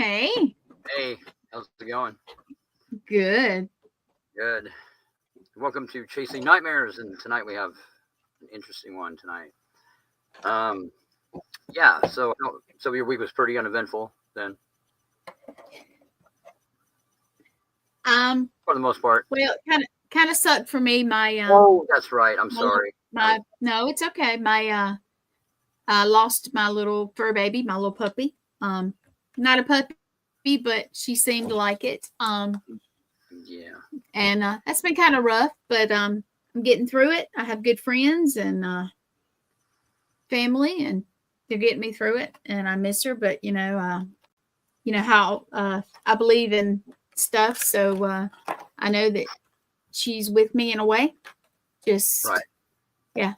Hey. Hey, how's it going? Good. Good. Welcome to Chasing Nightmares, and tonight we have an interesting one tonight. Um, yeah. So your week was pretty uneventful then, for the most part. Well, kind of sucked for me. My Oh, that's right. I'm my, little- sorry. my no, it's okay. I lost my little fur baby, my little puppy. Not a puppy, but she seemed like it. Yeah. And that's been kind of rough, but I'm getting through it. I have good friends and family, and they're getting me through it. And I miss her, but you know how I believe in stuff, so I know that she's with me in a way. Just Right. yeah,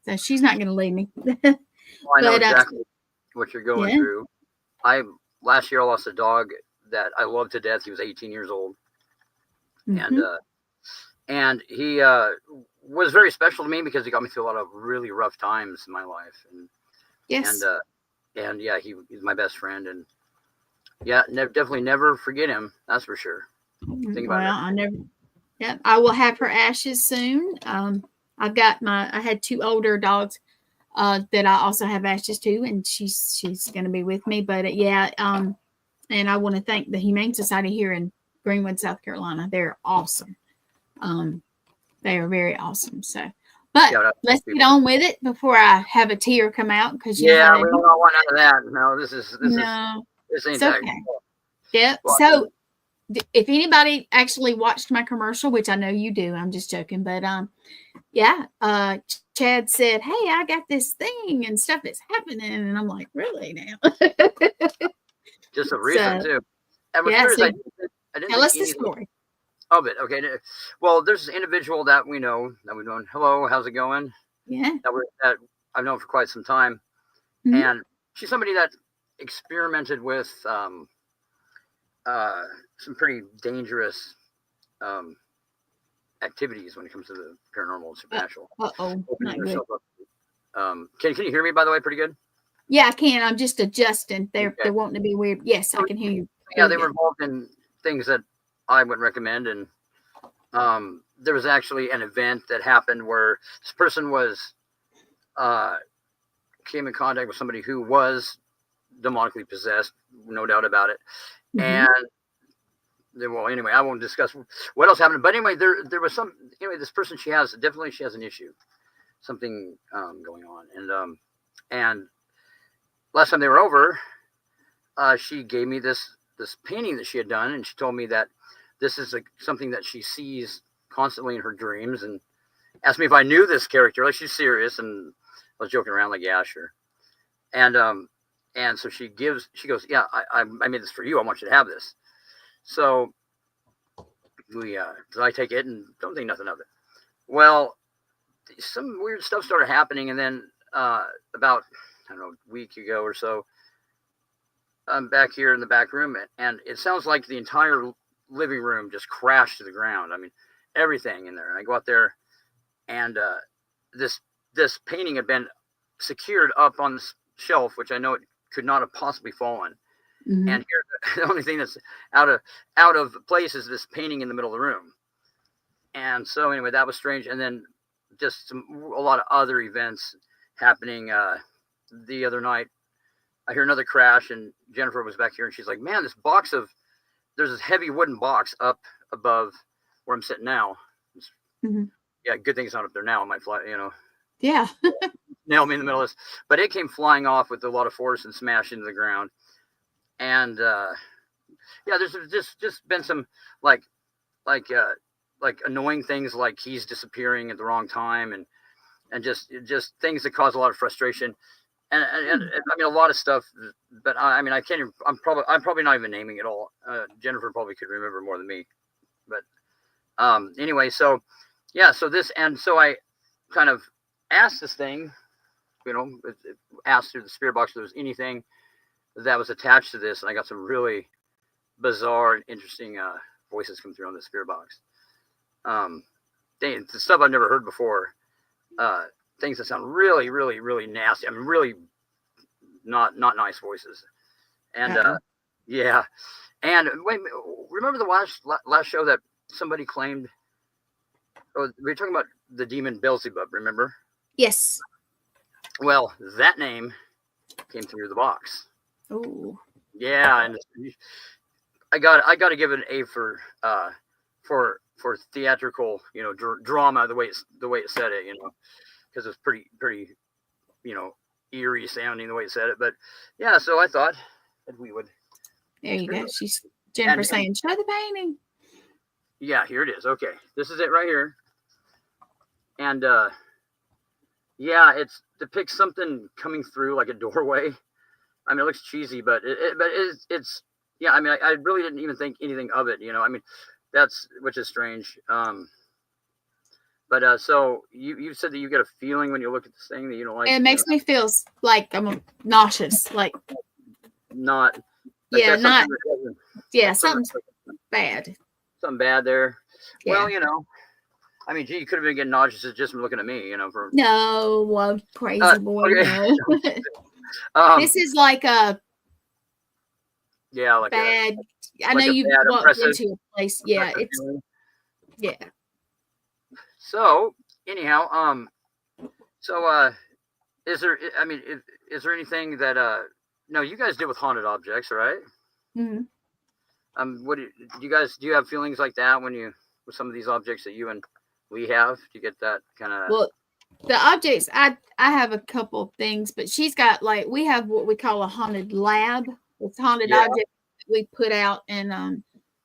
so she's not going to leave me. Well, I know But exactly what you're going yeah, through. I Last year I lost a dog that I loved to death. He was 18 years old, and hmm and he was very special to me because he got me through a lot of really rough times in my life, and yes. yeah, he's my best friend, and yeah, definitely never forget him. That's for sure. Think about Well, it. I never. Yeah, I will have her ashes soon. I had two older dogs that I also have ashes to, and she's going to be with me. But and I want to thank the Humane Society here in Greenwood, South Carolina. They're awesome. Um, they are very awesome. So, but Yeah, let's get on with it before I have a tear come out because you know yeah, how we that. don't want none of that. No, No, this it's ain't that. okay. Yep. Well, So if anybody actually watched my commercial, which I know you do, I'm just joking, but yeah, Chad said, "Hey, I got this thing and stuff that's happening," and I'm like, "Really now?" just a reason So too. And what's yeah, weird is so I didn't tell think us the anything story. of it. Okay, well, there's this individual that we know that we're doing. Hello, how's it going? Yeah. That I've known for quite some time, Mhm. and she's somebody that experimented with some pretty dangerous um, activities when it comes to the paranormal and Uh supernatural. oh, Opening not good. herself up. Can you hear me by the way? Pretty good. Yeah, I can. I'm just adjusting. Okay. They're wanting to be weird. Yes, I So, can hear you yeah, really they were good. involved in things that I wouldn't recommend, and there was actually an event that happened where this person was uh, came in contact with somebody who was demonically possessed, no doubt about it. hmm And well, anyway, I won't discuss what else happened. But anyway, there was some. Anyway, this person she has an issue, something going on, and last time they were over, she gave me this painting that she had done, and she told me that this is something that she sees constantly in her dreams, and asked me if I knew this character. Like she's serious, and I was joking around, like yeah, sure. And so she goes, yeah, I made this for you. I want you to have this. So we did I take it and don't think nothing of it. Well, some weird stuff started happening, and then about I don't know a week ago or so, I'm back here in the back room, and it sounds like the entire living room just crashed to the ground. I mean, everything in there. And I go out there, and this this painting had been secured up on this shelf, which I know it could not have possibly fallen. hmm And here, the only thing that's out of place is this painting in the middle of the room. And so anyway, that was strange. And then just a lot of other events happening. The other night, I hear another crash, and Jennifer was back here, and she's like, "Man, there's this heavy wooden box up above where I'm sitting now. hmm Yeah, good thing it's not up there now. It might fly, Yeah. nail me in the middle of this. But it came flying off with a lot of force and smashed into the ground. And yeah, there's just been some like like uh, like annoying things, like keys disappearing at the wrong time, and just things that cause a lot of frustration. And I mean a lot of stuff, but I mean I can't. Even, I'm probably not even naming it all. Jennifer probably could remember more than me. But anyway, so yeah, so I kind of asked this thing, asked through the spirit box if there was anything that was attached to this, and I got some really bizarre and interesting voices come through on the spirit box. Um, the stuff I've never heard before. Uh, Things that sound really, really, really nasty. I mean, really not nice voices. And Uh-oh. Yeah. And wait, remember the last show that somebody claimed? Oh, we were talking about the demon Beelzebub. Remember? Yes. Well, that name came through the box. Oh. Yeah, and I got to give it an A for theatrical, drama, the way it said it, because it's pretty, eerie sounding the way it said it. But yeah, so I thought that we would. There you go. She's Jennifer saying, "Show the painting." Yeah, here it is. Okay, this is it right here. And yeah, it depicts something coming through like a doorway. I mean, it looks cheesy, but it's yeah. I mean, I really didn't even think anything of it. I mean, which is strange. But so you said that you get a feeling when you look at this thing that you don't like. It makes me feel like I'm nauseous, like not. Yeah, not. Yeah, something's bad. Something bad there. Yeah. Well, I mean, gee, you could have been getting nauseous just from looking at me, for. No, crazy boy. Okay. No. This is like a. Yeah, like bad. I like know you've walked into a place. Yeah, it's. Feeling. Yeah. So anyhow, is there? I mean, is there anything that No, you guys deal with haunted objects, right? Mm-hmm. What do you have feelings like that with some of these objects that you and Lee have? Do you get that kind of? Well, the objects, I have a couple of things, but she's got we have what we call a haunted lab. It's haunted objects that we put out, and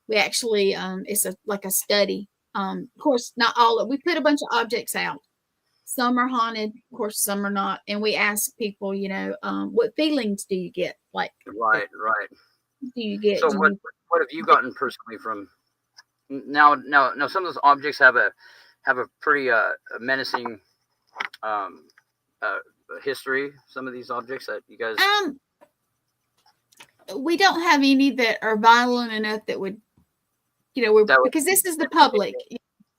we actually it's like a study. Of course, not all. We put a bunch of objects out. Some are haunted, of course, some are not. And we ask people, what feelings do you get? Like, right. Do you get? So what have you gotten personally from? Now, some of those objects have a pretty menacing history. Some of these objects that you guys. We don't have any that are violent enough that would, because this is the public.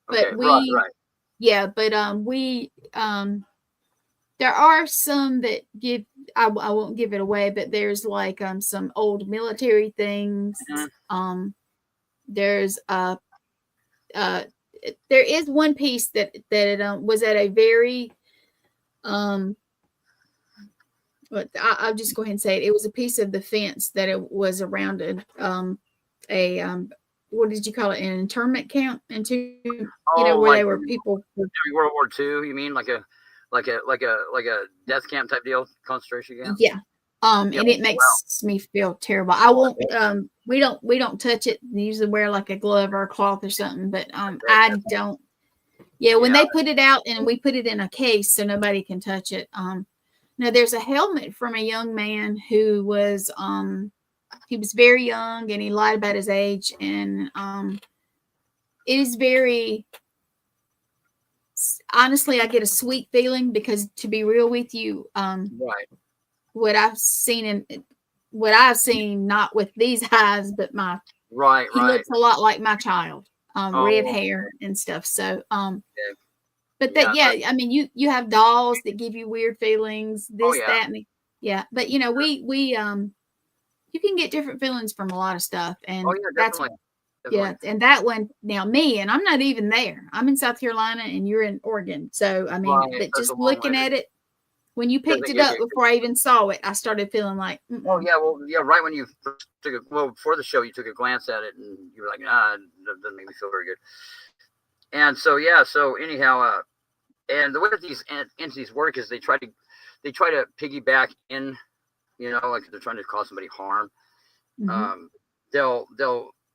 But okay, right. Yeah, but we there are some that give. I won't give it away, but there's like some old military things. Mm-hmm. There's there is one piece that was at a very but I'll just go ahead and say it. It was a piece of the fence that it was around a what did you call it? An internment camp into where they were people World War II. You mean like a death camp type deal, concentration camp? Yeah. And it makes me feel terrible. I won't. We don't touch it. We usually wear like a glove or a cloth or something. But I don't. Yeah, when they put it out and we put it in a case so nobody can touch it. Now there's a helmet from a young man who was he was very young and he lied about his age, and it is very. Honestly, I get a sweet feeling because, to be real with you, right. What I've seen, not with these eyes, but he looks a lot like my child, red hair and stuff. So, but I mean, you have dolls that give you weird feelings, that, and but we you can get different feelings from a lot of stuff, and that's definitely. Yeah, and that one now and I'm not even there. I'm in South Carolina and you're in Oregon. So I mean, but just looking at it, when you picked it up before I even saw it, I started feeling like, oh yeah, right when you first took it, before the show, you took a glance at it and you were like, that doesn't make me feel very good. And so anyhow, and the way that these entities work is they try to piggyback in, like they're trying to cause somebody harm. Mm-hmm.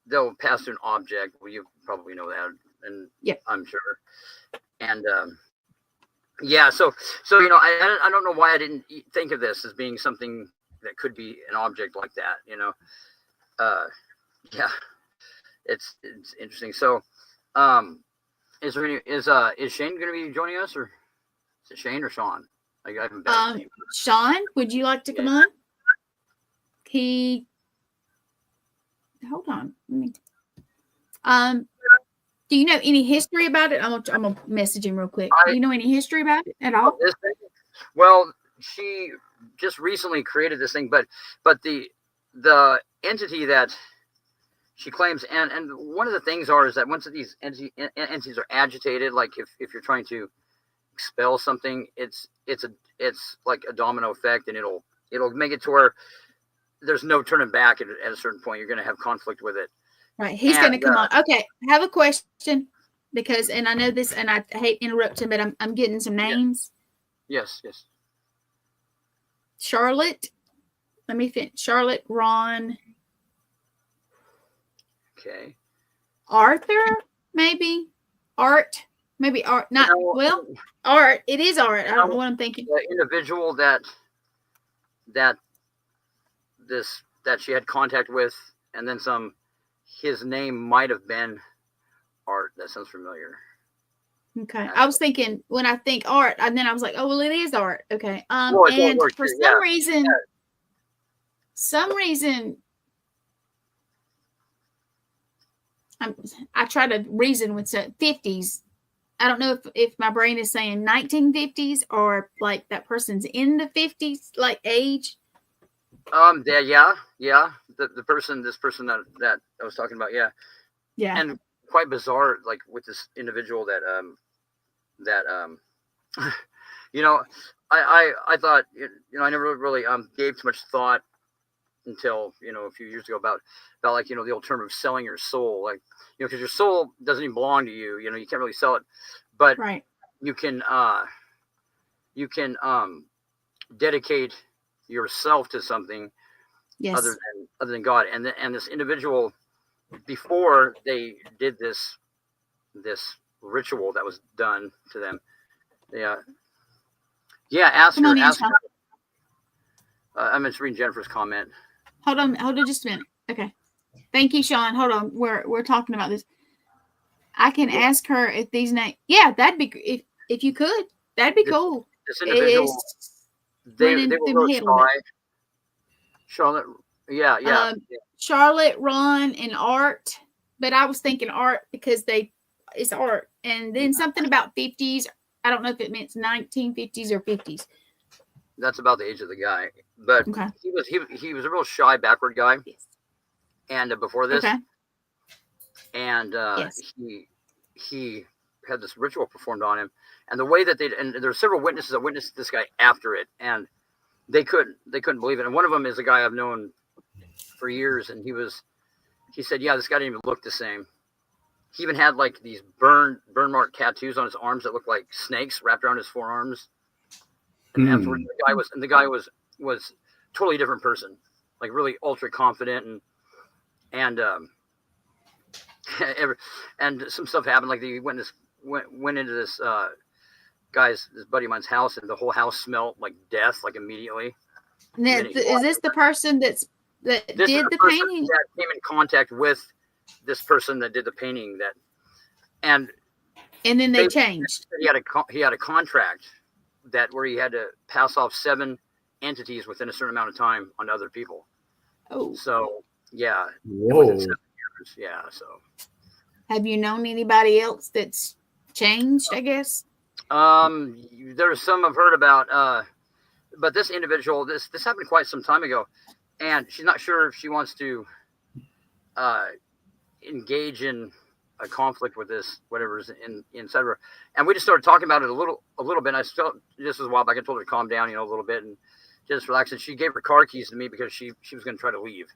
They'll pass through an object. Well, you probably know that, and I'm sure. And so I don't know why I didn't think of this as being something that could be an object like that. It's interesting. So, is Shane going to be joining us, or is it Shane or Sean? Sean, would you like to come on? Hold on. Do you know any history about it? I'm gonna message him real quick. Do you know any history about it at all? Well, she just recently created this thing, but the the entity that she claims, and one of the things is that once these entities are agitated, like if you're trying to expel something, it's like a domino effect, and it'll make it to where there's no turning back at a certain point. You're going to have conflict with it. Right. He's going to come on. Okay. I have a question because, and I know this, and I hate interrupting, but I'm getting some names. Yes. Charlotte. Let me think. Charlotte, Ron. Okay. Arthur, maybe. Art. Maybe Art. Not, well, Art. It is Art. I don't know what I'm thinking. The individual that she had contact with, and then some, his name might have been Art. That sounds familiar. Okay. I was thinking, when I think Art, and then I was like, oh, well, it is Art. Okay. Well, and for some reason, I try to reason with 50s. I don't know if my brain is saying 1950s or like that person's in the 50s, like age. Yeah. This person that I was talking about, yeah. And quite bizarre, like with this individual that you know, I thought, you know, I never really gave too much thought until, you know, a few years ago about like, you know, the old term of selling your soul, like, you know, because your soul doesn't even belong to you, you know, you can't really sell it, but right. you can dedicate yourself to something other than God. And this individual, before they did this ritual that was done to them, ask her. I'm just reading Jennifer's comment. Hold on just a minute. Okay. Thank you, Sean. Hold on. We're talking about this. I can ask her if these names. Yeah, that'd be if you could. That'd be cool. This individual, they were really shy. Charlotte, yeah. Charlotte, Ron, and Art. But I was thinking Art because it's Art, and then something about 50s. I don't know if it meant 1950s or 50s. That's about the age of the guy, but he was a real shy, backward guy. Yes. And before this, and he had this ritual performed on him, and the way that and there were several witnesses that witnessed this guy after it, and they couldn't believe it. And one of them is a guy I've known for years, and he said, yeah, this guy didn't even look the same. He even had like these burn mark tattoos on his arms that looked like snakes wrapped around his forearms. And afterwards, the guy was totally different person, like really ultra confident, and some stuff happened. Like they went into this this buddy of mine's house, and the whole house smelled like death, like immediately. Now, is this the person that did the painting? That came in contact with this person that did the painting, and then they changed. He had a contract where he had to pass off 7 entities within a certain amount of time on other people. Oh, so yeah. Whoa. 7 years. Yeah. So have you known anybody else that's changed? I guess. There's some I've heard about, but this individual, this happened quite some time ago, and she's not sure if she wants to engage in a conflict with this, whatever's inside of her. And we just started talking about it a little bit. And this was a while back. I told her to calm down, a little bit and just relax. And she gave her car keys to me because she was going to try to leave,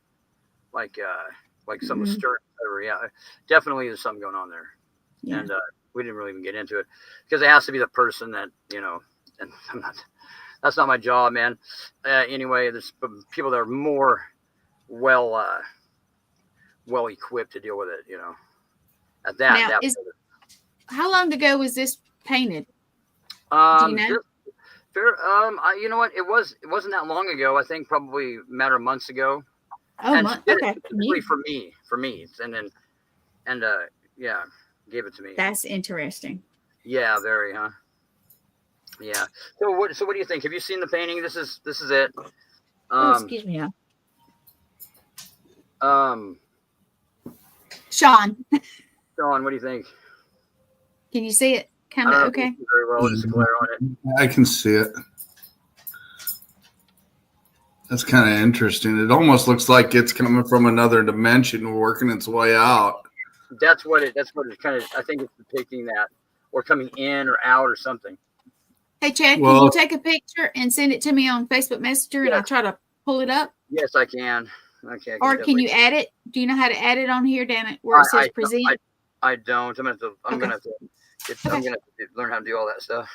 like something was stirring. Yeah, definitely there's something going on there. Yeah. And we didn't really even get into it because it has to be the person that, and that's not my job, man. Anyway, there's people that are more well equipped to deal with it, At that. Now, how long ago was this painted? Do you know? You know what? It wasn't that long ago. I think probably a matter of months ago. Oh, okay. For me, and gave it to me. That's interesting. Yeah, very, huh? Yeah. So what do you think? Have you seen the painting? This is it. Excuse me. Sean, what do you think? Can you see it? Kind of okay. Very well. There's a glare on it. I can see it. That's kind of interesting. It almost looks like it's coming from another dimension, working its way out. That's what it kind of, I think it's depicting that, or coming in or out or something. Hey, Chad, can Well, you take a picture and send it to me on Facebook Messenger and I'll try to pull it up? Yes, I can. Okay. Or can you add it? Do you know how to add it on here down at where it says present? I don't. I'm gonna have to learn how to do all that stuff.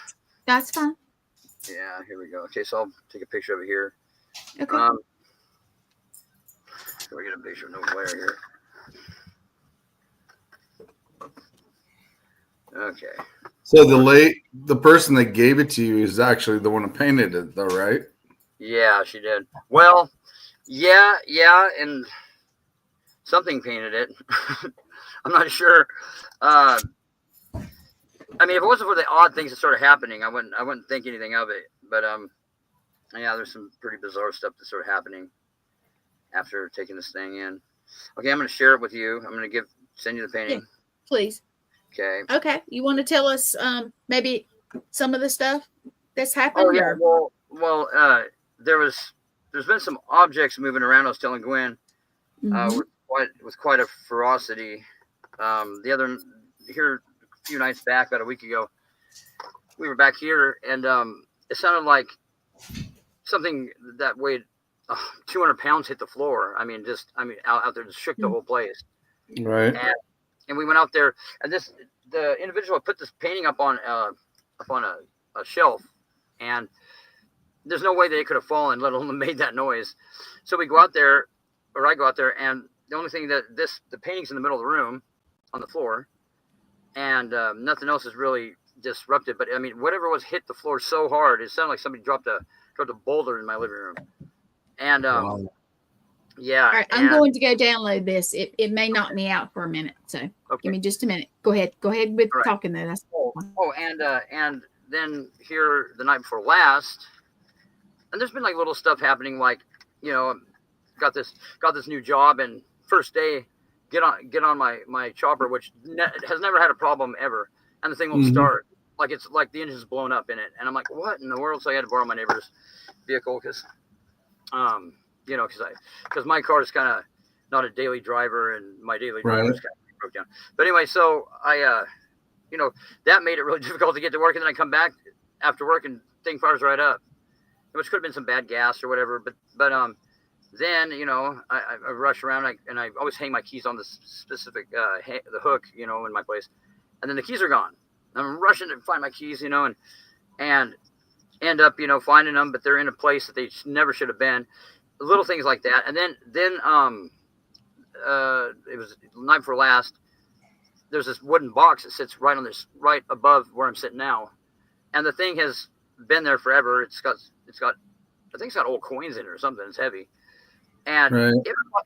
That's fine. Yeah, here we go. Okay, so I'll take a picture of it here. Okay. So we get a picture of no glare here. Okay. So the person that gave it to you is actually the one who painted it, though, right? Yeah, she did. Well, yeah, and something painted it. I'm not sure. I mean, if it wasn't for the odd things that started happening, I wouldn't think anything of it. But yeah, there's some pretty bizarre stuff that started happening after taking this thing in. Okay, I'm going to share it with you. I'm going to send you the painting. Yeah, please. Okay. Okay. You want to tell us maybe some of the stuff that's happened? Oh yeah. Well, there's been some objects moving around. I was telling Gwen with quite a ferocity. Here a few nights back, about a week ago, we were back here, and it sounded like something that weighed 200 pounds hit the floor. I mean, out there, just shook the whole place. Right. And we went out there, and the individual put this painting up on a shelf, and there's no way that it could have fallen, let alone made that noise. So we go out there, or I go out there, and the only thing the painting's in the middle of the room on the floor, and nothing else is really disrupted. But I mean, whatever was hit the floor so hard, it sounded like somebody dropped a boulder in my living room. And wow. Yeah. All right, I'm going to go download this. It may knock me out for a minute, so give me just a minute. Go ahead with talking there. That's and then here the night before last, and there's been like little stuff happening, like, you know, got this new job, and first day get on my chopper, which has never had a problem ever, and the thing won't start. Like, it's like the engine's blown up in it, and I'm like, what in the world? So I had to borrow my neighbor's vehicle because you know, because my car is kind of not a daily driver, and my daily driver is kind of broke down. But anyway, so I, you know, that made it really difficult to get to work, and then I come back after work and thing fires right up, which could have been some bad gas or whatever. But then, you know, I rush around, and I always hang my keys on the specific the hook, you know, in my place, and then the keys are gone. I'm rushing to find my keys, you know, and end up, you know, finding them, but they're in a place that they never should have been. Little things like that. And then it was the night before last, there's this wooden box that sits right above where I'm sitting now, and the thing has been there forever. It's got I think it's got old coins in it or something. It's heavy, and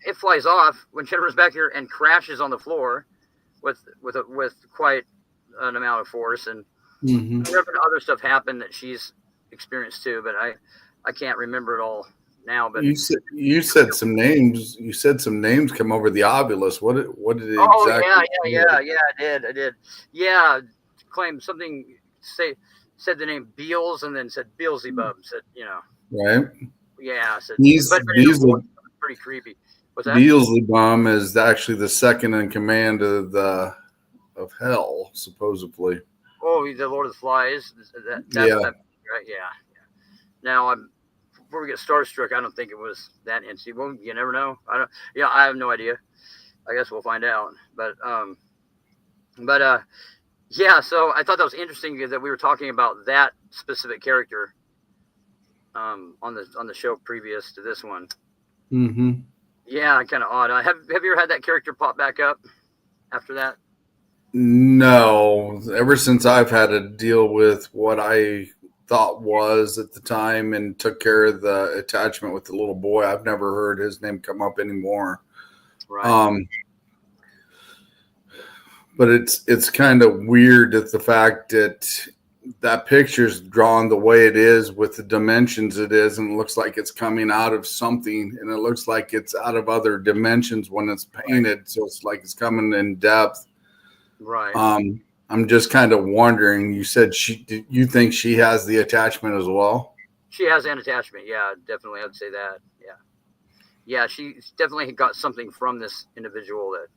it flies off when Jennifer's back here and crashes on the floor with quite an amount of force. And there have been other stuff happen that she's experienced too, but I can't remember it all now. But you said some names. You said some names come over the obelisk. What did it exactly? Yeah, I did. Yeah, claimed something. Said the name Beals, and then said Beelzebub. Said, you know. Right. Yeah. Said, but pretty creepy. What's that? Beelzebub is actually the second in command of hell, supposedly. Oh, he's the Lord of the Flies. Right? Yeah. Now before we get starstruck, I don't think it was that instant. Well, you never know. I have no idea. I guess we'll find out. But yeah. So I thought that was interesting that we were talking about that specific character on the show previous to this one. Yeah, kind of odd. Have you ever had that character pop back up after that? No. Ever since I've had to deal with what I thought was at the time and took care of the attachment with the little boy, I've never heard his name come up anymore. Right. But it's kind of weird that the fact that picture's drawn the way it is with the dimensions it is, and it looks like it's coming out of something, and it looks like it's out of other dimensions when it's painted. So it's like it's coming in depth. Right. I'm just kind of wondering, you said you think she has the attachment as well? She has an attachment. Yeah, definitely. I'd say that. yeah, she definitely got something from this individual that.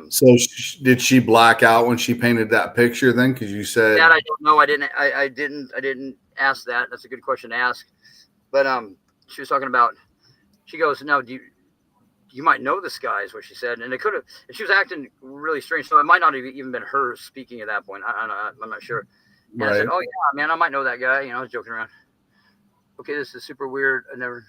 So did she black out when she painted that picture then? Because you said that I don't know. I didn't ask that. That's a good question to ask. But she was talking about. She goes, no, you might know this guy is what she said, and it could have. And she was acting really strange, so it might not have even been her speaking at that point. I'm not sure. And I said, oh yeah, man, I might know that guy. I was joking around. Okay, this is super weird. I never.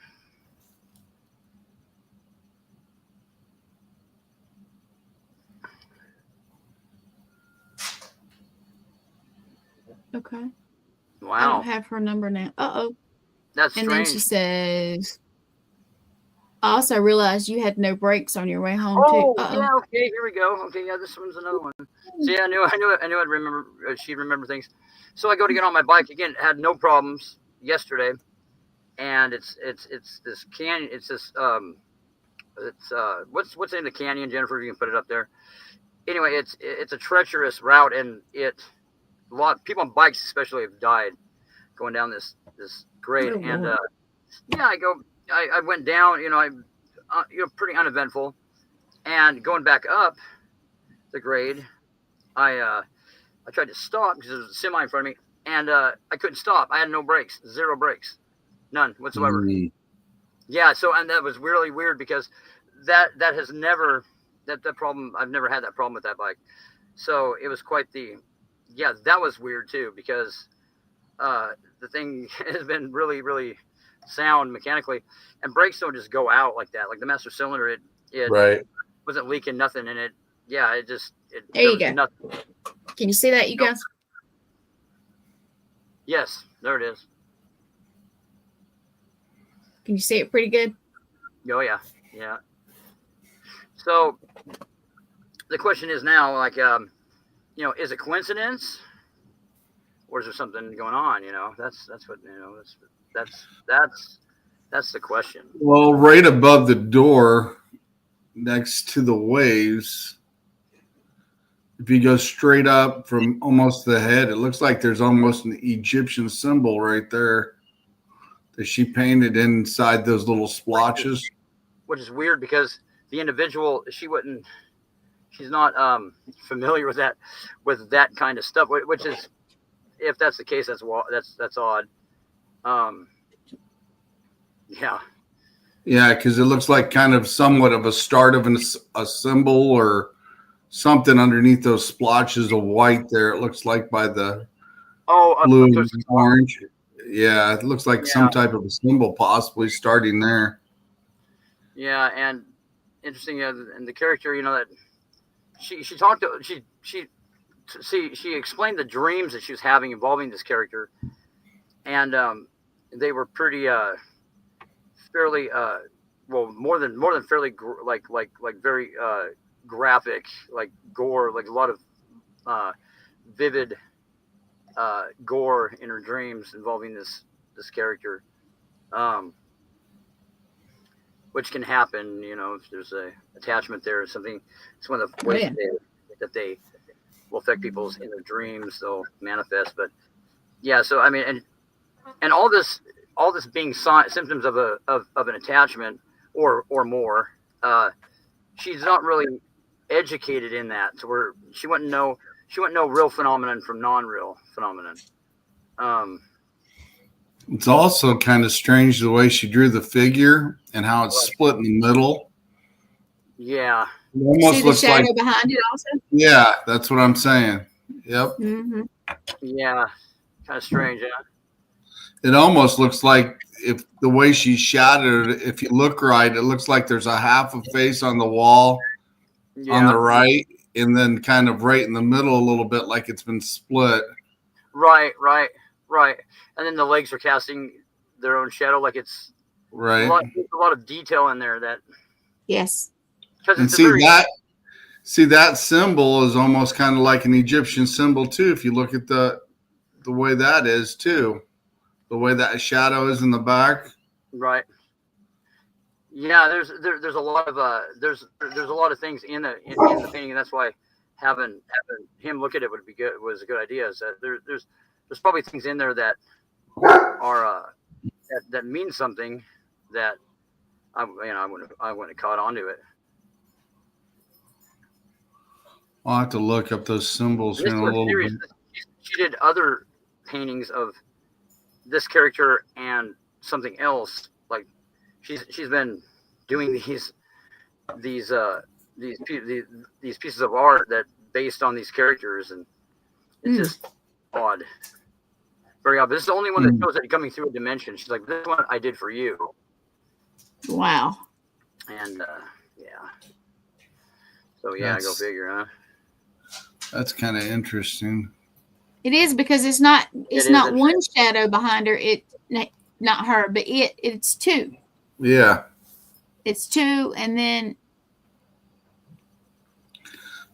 Okay. Wow. I don't have her number now. Uh-oh. That's and strange. Then she says, I also realized you had no brakes on your way home too. Uh-oh. Yeah, okay, here we go. Okay, yeah, this one's another one. So yeah, I knew I'd remember, she'd remember things. So I go to get on my bike again, had no problems yesterday. And it's this canyon, it's this, what's the name of the canyon, Jennifer, if you can put it up there. Anyway, it's a treacherous route, and a lot of people on bikes especially have died going down this grade. And yeah, I went down, pretty uneventful, and going back up the grade, I tried to stop because there was a semi in front of me, and I couldn't stop. I had no brakes, zero brakes, none whatsoever. Yeah, so, and that was really weird because that has never, that problem, I've never had that problem with that bike. So it was quite that was weird too, because the thing has been really, really sound mechanically, and brakes don't just go out like that. Like the master cylinder, it wasn't leaking nothing, and there you go. Nothing. Can you see that, you guys? Yes, there it is. Can you see it pretty good? Oh yeah. So the question is now, like, is it coincidence, or is there something going on? That's what that's the question. Well, right above the door, next to the waves, if you go straight up from almost the head, it looks like there's almost an Egyptian symbol right there that she painted inside those little splotches. Which is weird because the individual, she's not familiar with that kind of stuff, which is, if that's the case, that's odd. Yeah, because it looks like kind of somewhat of a start of a symbol or something underneath those splotches of white there. It looks like by the blue and orange. Yeah, it looks like some type of a symbol possibly starting there. Yeah, and interesting, and the character, that she talked to, she explained the dreams that she was having involving this character, and they were pretty fairly more than fairly like very graphic, like gore, like a lot of vivid gore in her dreams involving this character, which can happen, if there's a attachment there or something. It's one of the ways that they will affect people's in their dreams. They'll manifest. But yeah, so I mean, and all this being symptoms of an attachment or more. She's not really educated in that, to where she wouldn't know real phenomenon from non-real phenomenon. It's also kind of strange the way she drew the figure and how it's split in the middle. Yeah. It almost see the shadow behind it also? Yeah, that's what I'm saying. Yep. Mm-hmm. Yeah. Kind of strange, yeah. It almost looks like, if the way she shadowed it, if you look right, it looks like there's a half a face on the wall on the right, and then kind of right in the middle a little bit, like it's been split. Right. And then the legs are casting their own shadow, like it's right. A lot of detail in there that. Yes. And see that symbol is almost kind of like an Egyptian symbol too. If you look at the way that is too, the way that shadow is in the back. Right. Yeah, there's a lot of there's a lot of things in the painting, and that's why having him look at it was a good idea. Is that there's probably things in there that are that mean something that I wouldn't have caught onto it. I'll have to look up those symbols And here this in a was little serious. bit. She did other paintings of this character and something else. Like she's been doing these pieces of art that based on these characters, and it's just odd. Very odd. But this is the only one that shows it coming through a dimension. She's like, this one I did for you. Wow. And yeah. So yeah, go figure, huh? That's kind of interesting. It is, because it's not one shadow behind her. Not her, but it's two. Yeah. It's two, and then.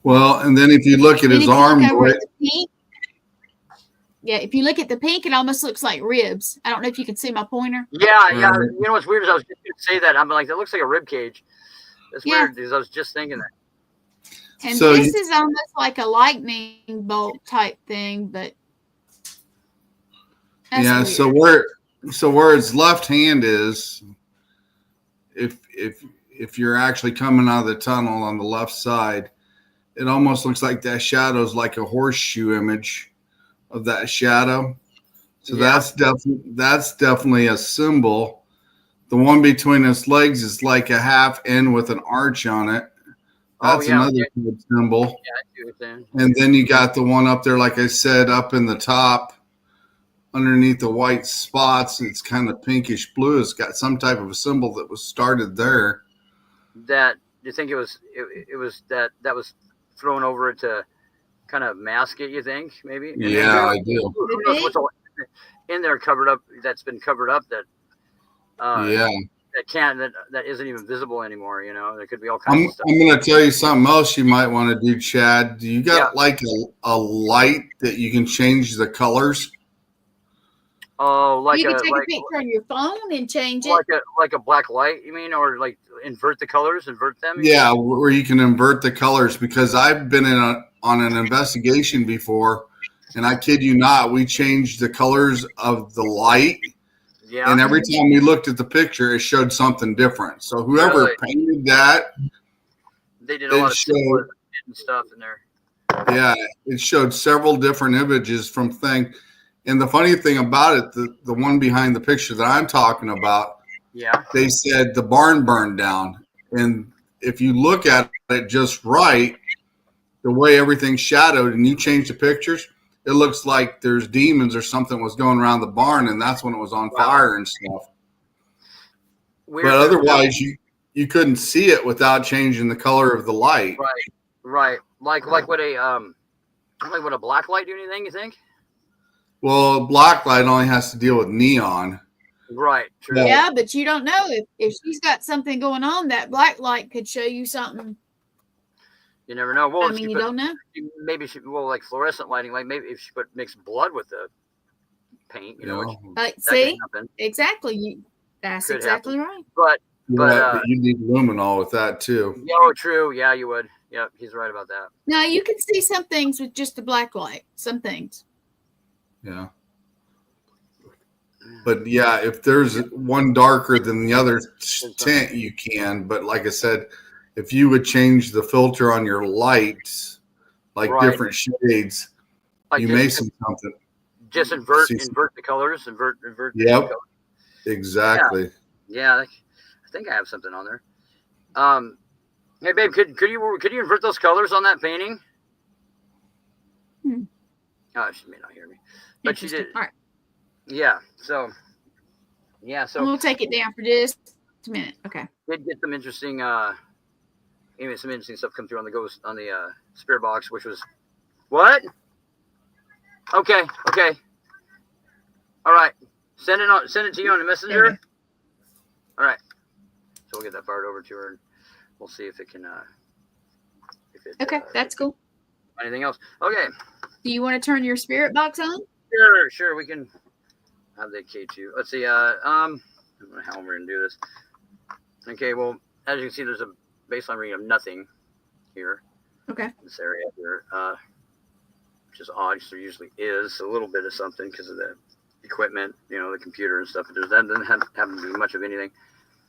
Well, and then if you look at his arm, yeah, if you look at the pink, it almost looks like ribs. I don't know if you can see my pointer. Yeah. You know what's weird is I was just going to say that. I'm like, that looks like a rib cage. That's weird because I was just thinking that. And so this is almost like a lightning bolt type thing, but yeah. Weird. So where his left hand is, if you're actually coming out of the tunnel on the left side, it almost looks like that shadow is like a horseshoe image of that shadow. So that's definitely a symbol. The one between his legs is like a half N with an arch on it. That's another good symbol. Yeah, I see what you're saying. And then you got the one up there, like I said, up in the top, underneath the white spots. It's kind of pinkish blue. It's got some type of a symbol that was started there. That you think it was that was thrown over it to kind of mask it? You think maybe? Yeah, I do. Who knows what's all in there covered up? That's been covered up. That that isn't even visible anymore. You know, there could be all kinds of stuff. I'm going to tell you something else you might want to do, Chad. Do you got like a light that you can change the colors? Oh, like you can take a picture on your phone and change it. Like a black light, you mean, or like invert the colors, invert them? Yeah, where you can invert the colors, because I've been on an investigation before, and I kid you not, we changed the colors of the light. Yeah. And every time we looked at the picture, it showed something different. So whoever painted that, they did a lot of stuff in there. Yeah, it showed several different images from things. And the funny thing about it, the one behind the picture that I'm talking about, they said the barn burned down. And if you look at it just right, the way everything's shadowed and you change the pictures, it looks like there's demons or something was going around the barn, and that's when it was on fire and stuff. Weird. But otherwise, you couldn't see it without changing the color of the light. Right. Like what a black light do anything, you think? Well, black light only has to deal with neon. Right. True. Yeah, but you don't know if she's got something going on. That black light could show you something. You never know. Well, you don't know. Maybe like fluorescent lighting. Like maybe if she mixed blood with the paint, you know. See, exactly. That's exactly right. But you need luminol with that too. Yeah, true. Yeah, you would. Yep, he's right about that. Now you can see some things with just a black light. Some things. Yeah. But yeah, if there's one darker than the other tint, you can. But like I said, if you would change the filter on your lights, like different shades, like you may see something. Just invert the colors, invert. Yep. Exactly. Yeah, I think I have something on there. Hey babe, could you invert those colors on that painting? Oh, she may not hear me, but she did. All right. Yeah. So. We'll take it down for just a minute. Okay. Did get some interesting stuff come through on the spirit box, which was what? Okay. All right. Send it to you on the messenger. Okay. All right. So we'll get that fired over to her, and we'll see if it can. Okay, that's cool. Anything else? Okay. Do you want to turn your spirit box on? Sure. We can have the K2. Let's see. I don't know how we're gonna do this. Okay. Well, as you can see, there's a baseline reading of nothing here. Okay. This area here, which is odd. There usually is a little bit of something because of the equipment, the computer and stuff. That doesn't happen to be much of anything.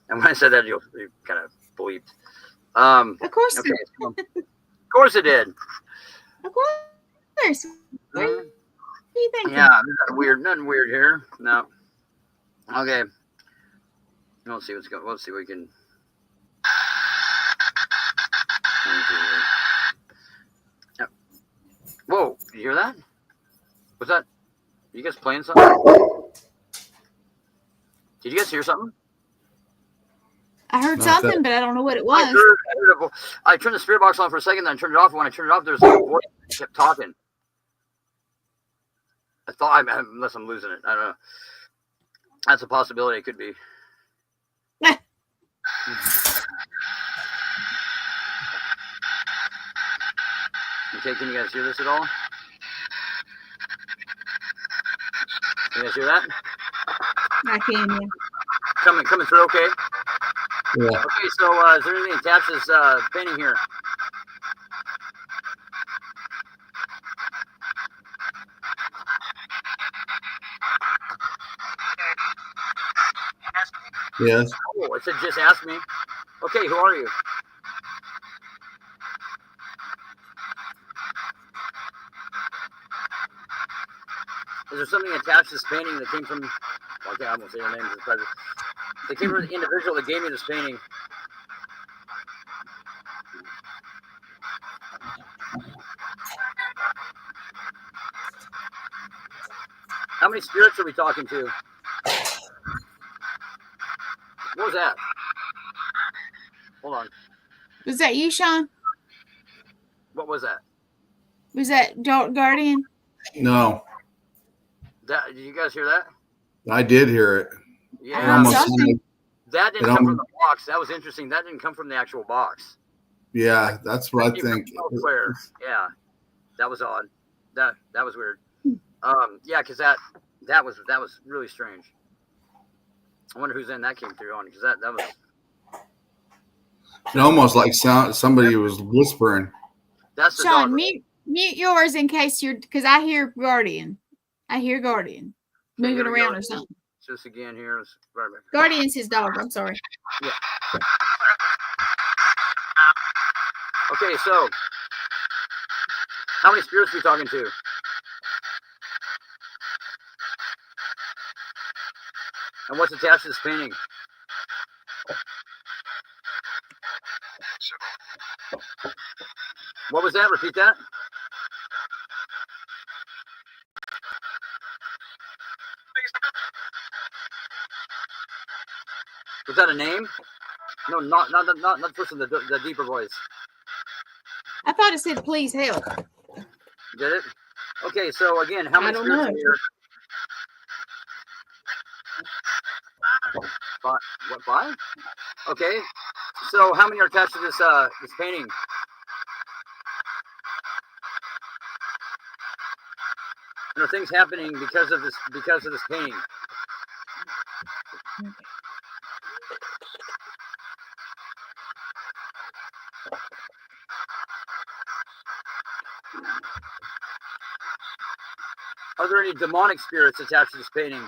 And when I said that, you kind of bleeped. Of course. Okay. Of course it did. Of course. What are you thinking? Yeah, nothing weird here. No. Okay. Let's see what's going. Let's see what we can. Yep. Whoa! Did you hear that? Was that? You guys playing something? Did you guys hear something? I heard something, but I don't know what it was. I turned the spirit box on for a second, then I turned it off. When I turned it off, there's like a voice that kept talking. I thought, unless I'm losing it, I don't know. That's a possibility. It could be. Okay, can you guys hear this at all? Can you guys hear that? I can. Yeah. Coming through, okay? Yeah. Okay, so is there anything attached to this painting here? Yes. Oh, it said just ask me. Okay, who are you? Is there something attached to this painting that came from, okay, I won't say your name. They came from the individual that gave me this painting. How many spirits are we talking to? What was that? Hold on. Was that you, Sean? What was that? Was that Guardian? No, Did you guys hear that? I did hear it. Yeah. Almost Something. That didn't come from the box. That was interesting. That didn't come from the actual box. Yeah, that's what I think. Elsewhere. Yeah, that was odd. That was weird. Yeah, because that was really strange. I wonder whose end that came through on, because that was. It almost like somebody was whispering. That's the Sean, dog. mute yours in case because I hear Guardian. I hear Guardian moving around or something. Just again here. Guardian's his dog. I'm sorry. Yeah. Okay, so how many spirits are we talking to? And what's attached to this painting? What was that? Repeat that. Was that a name? No, not the person. The deeper voice. I thought it said please help. Did it? Okay, so again, how many spirits are here? What, 5? Okay, so how many are attached to this this painting? There are things happening because of this painting. Are there any demonic spirits attached to this painting?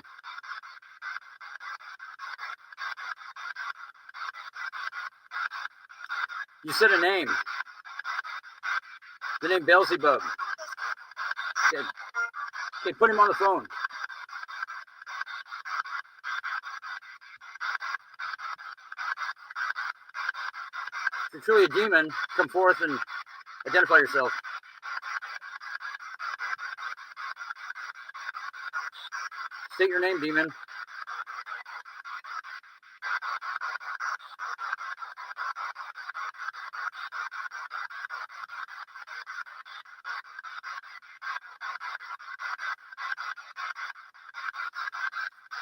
You said a name. The name Beelzebub. Okay, put him on the phone. If you're truly a demon, come forth and identify yourself. State your name, demon.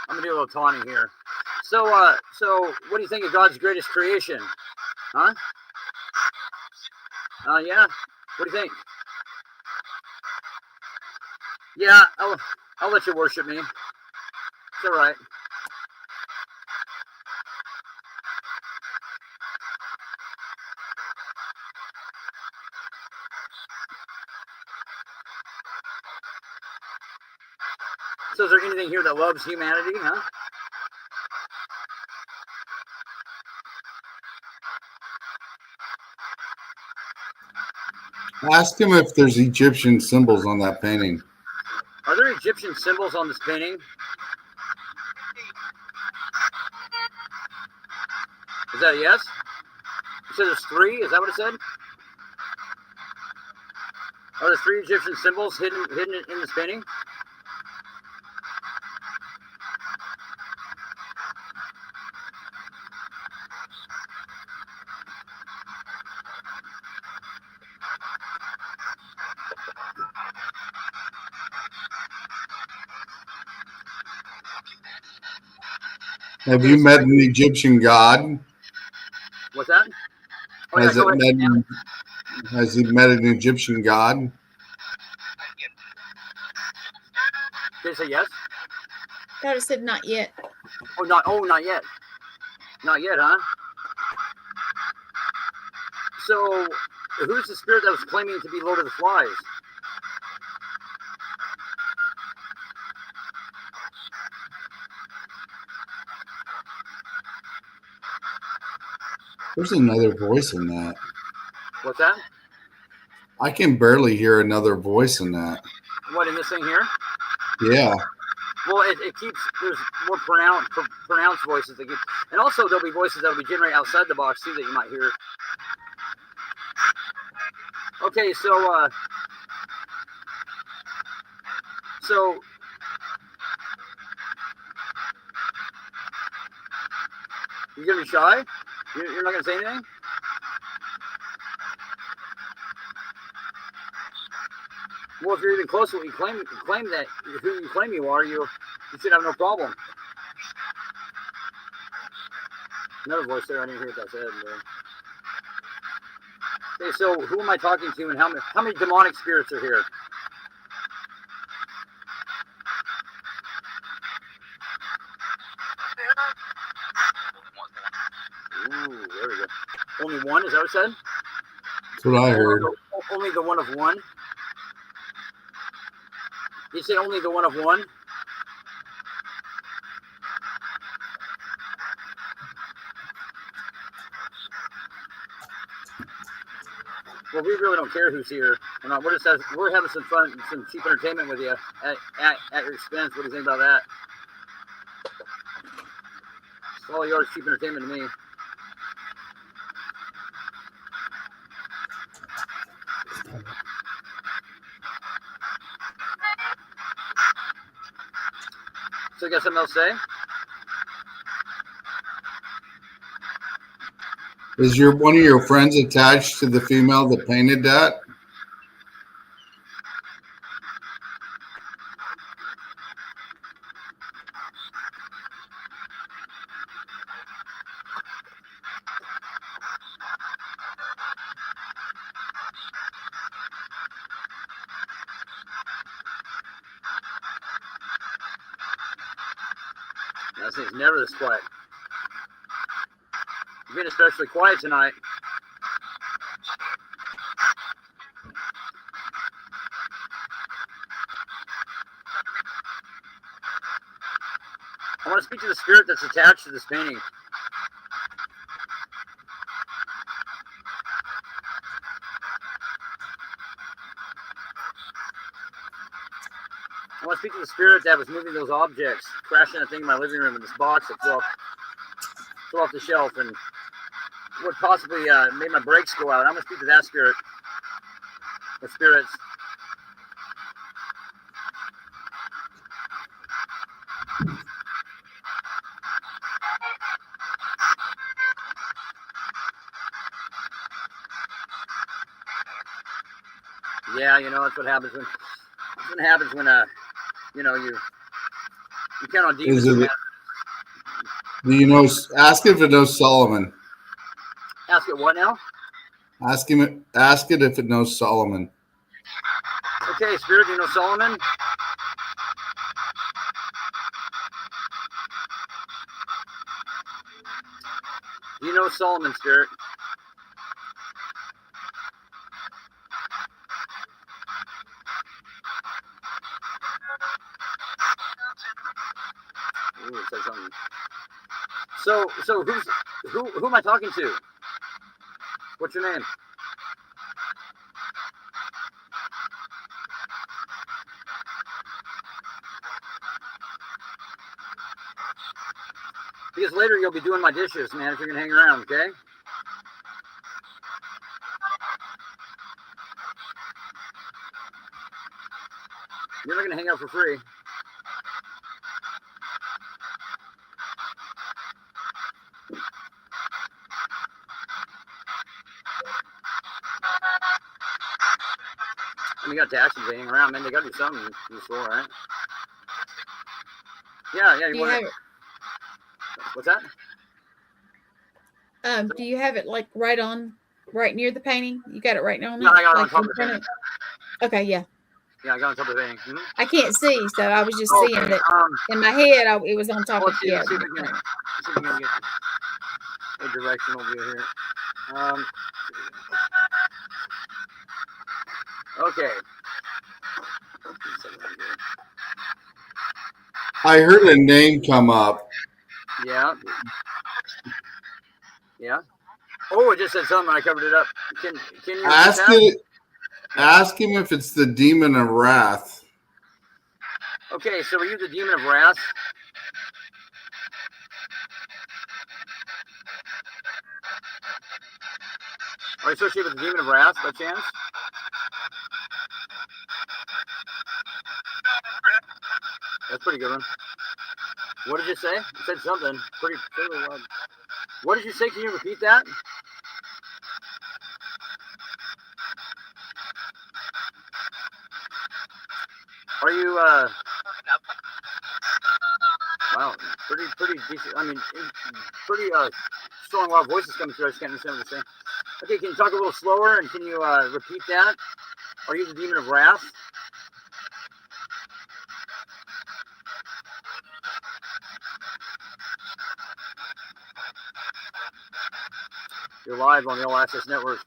I'm gonna do a little taunting here. So what do you think of God's greatest creation? Huh? Yeah. What do you think? Yeah, I'll let you worship me. It's all right. So is there anything here that loves humanity, huh? Ask him if there's Egyptian symbols on that painting. Are there Egyptian symbols on this painting? Is that a yes? You said there's 3? Is that what it said? Are there 3 Egyptian symbols hidden in this painting? Have you met an Egyptian god? What's that? Oh, yeah, go ahead. Has he met an Egyptian god? Did it say yes? Thought it said not yet. Not yet. Not yet, huh? So, who's the spirit that was claiming to be Lord of the Flies? There's another voice in that. What's that? I can barely hear another voice in that. What, in this thing here? Yeah. Well, it keeps, there's more pronounced voices that keep, and also there'll be voices that'll be generated outside the box too that you might hear. Okay, so you're gonna be shy? You're not gonna say anything? Well, if you're even close to what you claim that who you claim you are, you should have no problem. Another voice there. I didn't hear what that said. Okay, so who am I talking to, and how many demonic spirits are here? Ooh, there we go. Only one? Is that what it said? That's what I heard. Only the one of one? You say only the one of one? Well, we really don't care who's here. We're having some fun, some cheap entertainment with you at your expense. What do you think about that? It's all yours, cheap entertainment to me. So you got something else to say? Is one of your friends attached to the female that painted that? That thing's never this quiet. You've been especially quiet tonight. I want to speak to the spirit that's attached to this painting. I want to speak to the spirit that was moving those objects, crashing that thing in my living room in this box that fell off the shelf and what possibly made my brakes go out. I'm going to speak to that spirit. The spirits. Yeah, you know, that's what happens when you know, you count on demons. Do you know? Ask if it knows Solomon. Ask it what now? Ask it if it knows Solomon. Okay, spirit, do you know Solomon? Do you know Solomon, spirit? Ooh, it says something. So who am I talking to? What's your name? Because later you'll be doing my dishes, man, if you're gonna hang around, okay? You're not gonna hang out for free. I mean, you got taxis hanging around, man. They gotta do something useful, right? Yeah, yeah. Do you have it? What's that? Do you have it like right near the painting? You got it right on it? Yeah, I got it on Like top in of the front painting. Okay, yeah. Yeah, I got on top of the painting. I can't see, so I was just Okay, seeing that in my head. It was on top of let's see if we the can, frame. let's see if we can get a directional view here. Okay. I heard a name come up. Yeah. Yeah. Oh, it just said something. I covered it up. Can you Ask him if it's the demon of wrath. Okay, so are you the demon of wrath? Are you associated with the demon of wrath by chance? That's a pretty good one. What did you say? You said something pretty loud. What did you say? Can you repeat that? Are you wow, pretty decent. I mean, pretty strong, loud voices coming through. I just can't understand what you're saying. Okay, can you talk a little slower and can you repeat that? Are you the demon of wrath? You're live on the All Access Network.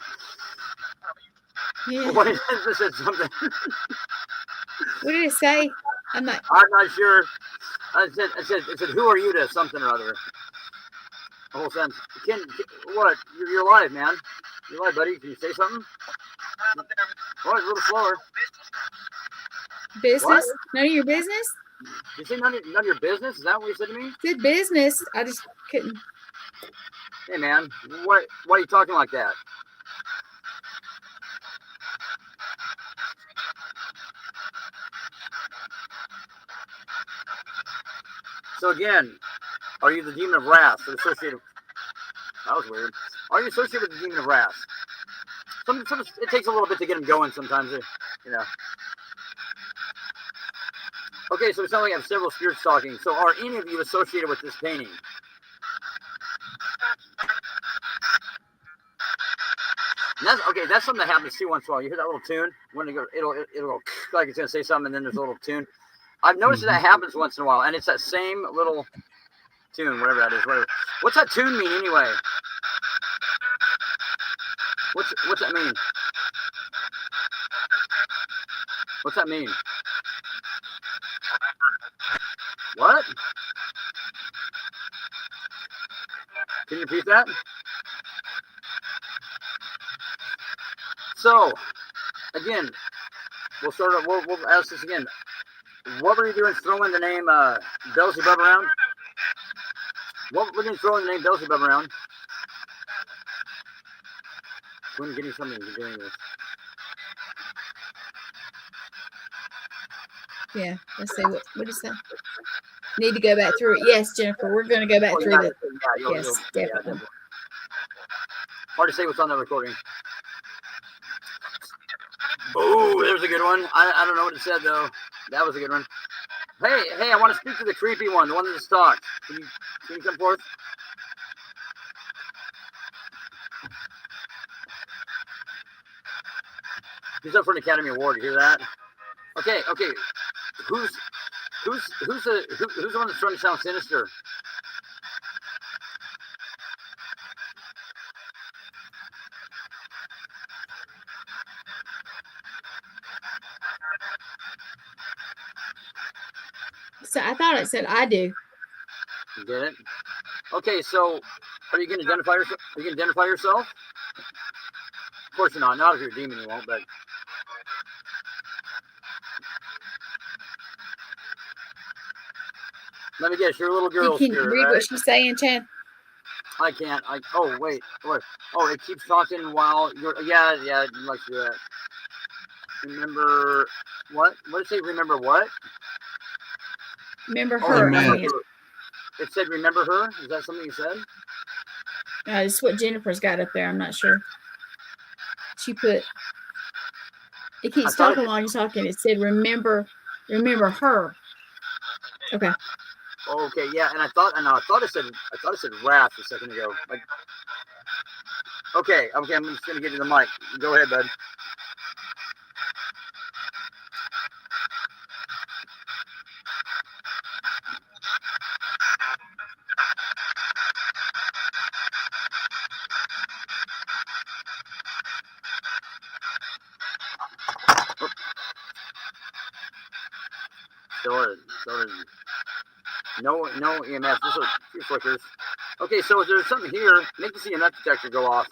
Yeah. What is this? Said something. What did it say? I'm not sure. It said, who are you to something or other? The whole sentence. What? You're live, man. You're live, buddy. Can you say something? Oh, it's a little slower. business. What? None of your business. You say none of your business? Is that what you said to me? Good business. I just couldn't. Hey, man. Why are you talking like that? So again, are you the demon of wrath associated? That was weird. Are you associated with the demon of wrath? Sometimes it takes a little bit to get him going. Sometimes, you know. Okay, so it sounds like I have several spirits talking. So are any of you associated with this painting? That's something that happens too once in a while. You hear that little tune when it'll go like it's gonna say something, and then there's a little tune. I've noticed that happens once in a while, and it's that same little tune, whatever that is. Whatever. What's that tune mean anyway? What's that mean? What's that mean? What? Can you repeat that? So, again, we'll ask this again. What were you doing throwing the name Beelzebub around? What were you throwing the name Beelzebub around? When getting something to doing this. Yeah. Let's see. What did it say? Need to go back through it. Yes, Jennifer. We're going to go back through it. Yes, definitely. Hard to say what's on the recording. Oh, there's a good one. I don't know what it said though. That was a good one. Hey, I want to speak to the creepy one, the one that just talked. Can you come forth? He's up for an Academy Award. You hear that? Okay. Who's the one that's trying to sound sinister? So I thought it said I do. You get it? Okay, so are you going to identify yourself? Are you going to identify yourself? Of course you're not. Not if you're a demon, you won't. But Let me guess, you're a little You girl can spirit, read right? what she's saying, Chad. I can't. Oh wait. What? Oh, it keeps talking while you're. Yeah. I'd like to do that. Remember what? What did it say? Remember what? Remember Oh, her. Amen. I mean, it said remember her. Is that something you said? it's what Jennifer's got up there. I'm not sure. She put. It keeps talking while you're talking. It said remember her. Okay. Okay. Yeah. And I thought it said wrath a second ago. Like. Okay. I'm just gonna give you the mic. Go ahead, bud. Still no EMF. Just a few flickers. Okay, so if there's something here, make the EMF detector go off.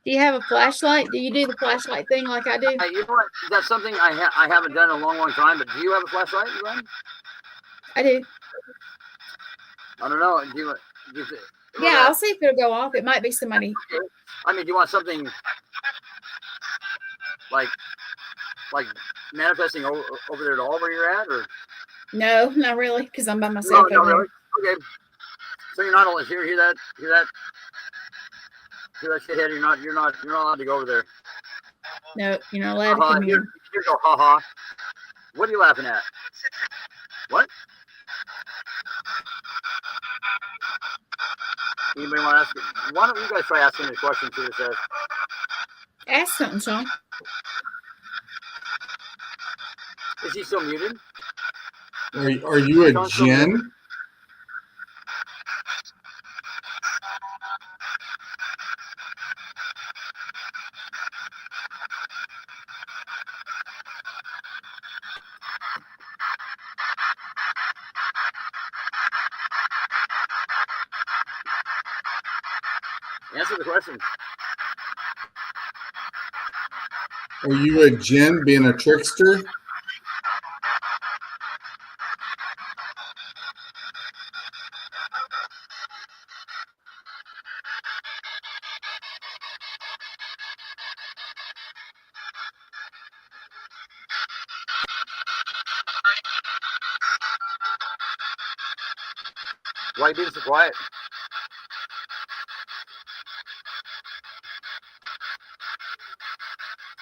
Do you have a flashlight? Do you do the flashlight thing like I do? You know what? That's something I haven't done in a long time. But do you have a flashlight, Glenn? I do. I don't know. Yeah, I'll see if it'll go off. It might be somebody. I mean, do you want something like manifesting over there at all where you're at, or? No, not really, because I'm by myself. No, really. Okay. So you're not allowed to hear that shithead. You're not allowed to go over there. No, you're not allowed to come in. You go, ha. What are you laughing at? What? Anybody want to ask? Why don't you guys try asking a question to yourself? Ask something, Sean. Is he still muted? Are you a Jen? Answer the question. Are you a Jen being a trickster? Why are you being so quiet?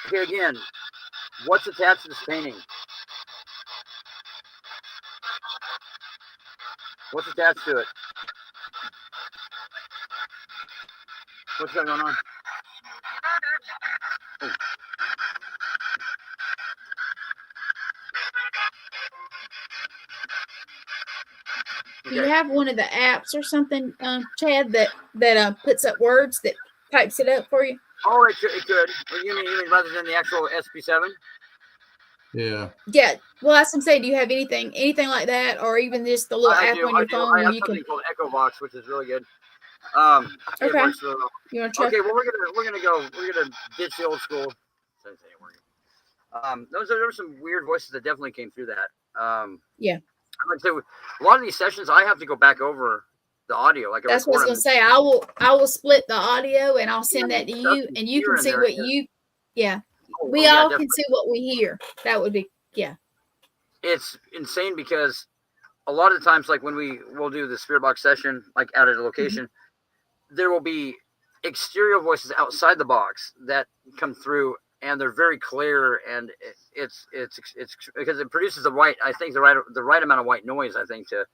Okay, again, what's attached to this painting? What's attached to it? What's got going on? Oh. Do you have one of the apps or something, Chad, that puts up words, that types it up for you? Oh, it could. You mean rather than the actual SP7? Yeah. Yeah. Well, that's what I'm saying. Do you have anything like that, or even just the little app on your phone I where have you something can? called Echo Box, which is really good. It Okay. works really well. You want to try? Okay, well we're gonna ditch the old school. There were some weird voices that definitely came through that. Yeah. Like a lot of these sessions, I have to go back over the audio. Like That's what I was gonna say. I will split the audio and I'll send that to you, and you can see what you. Yeah. We all can see what we hear. That would be, yeah. It's insane because a lot of the times, like when we'll do the spirit box session, like out at a location, there will be exterior voices outside the box that come through, and they're very clear, and it's because it produces the right amount of white noise, I think, to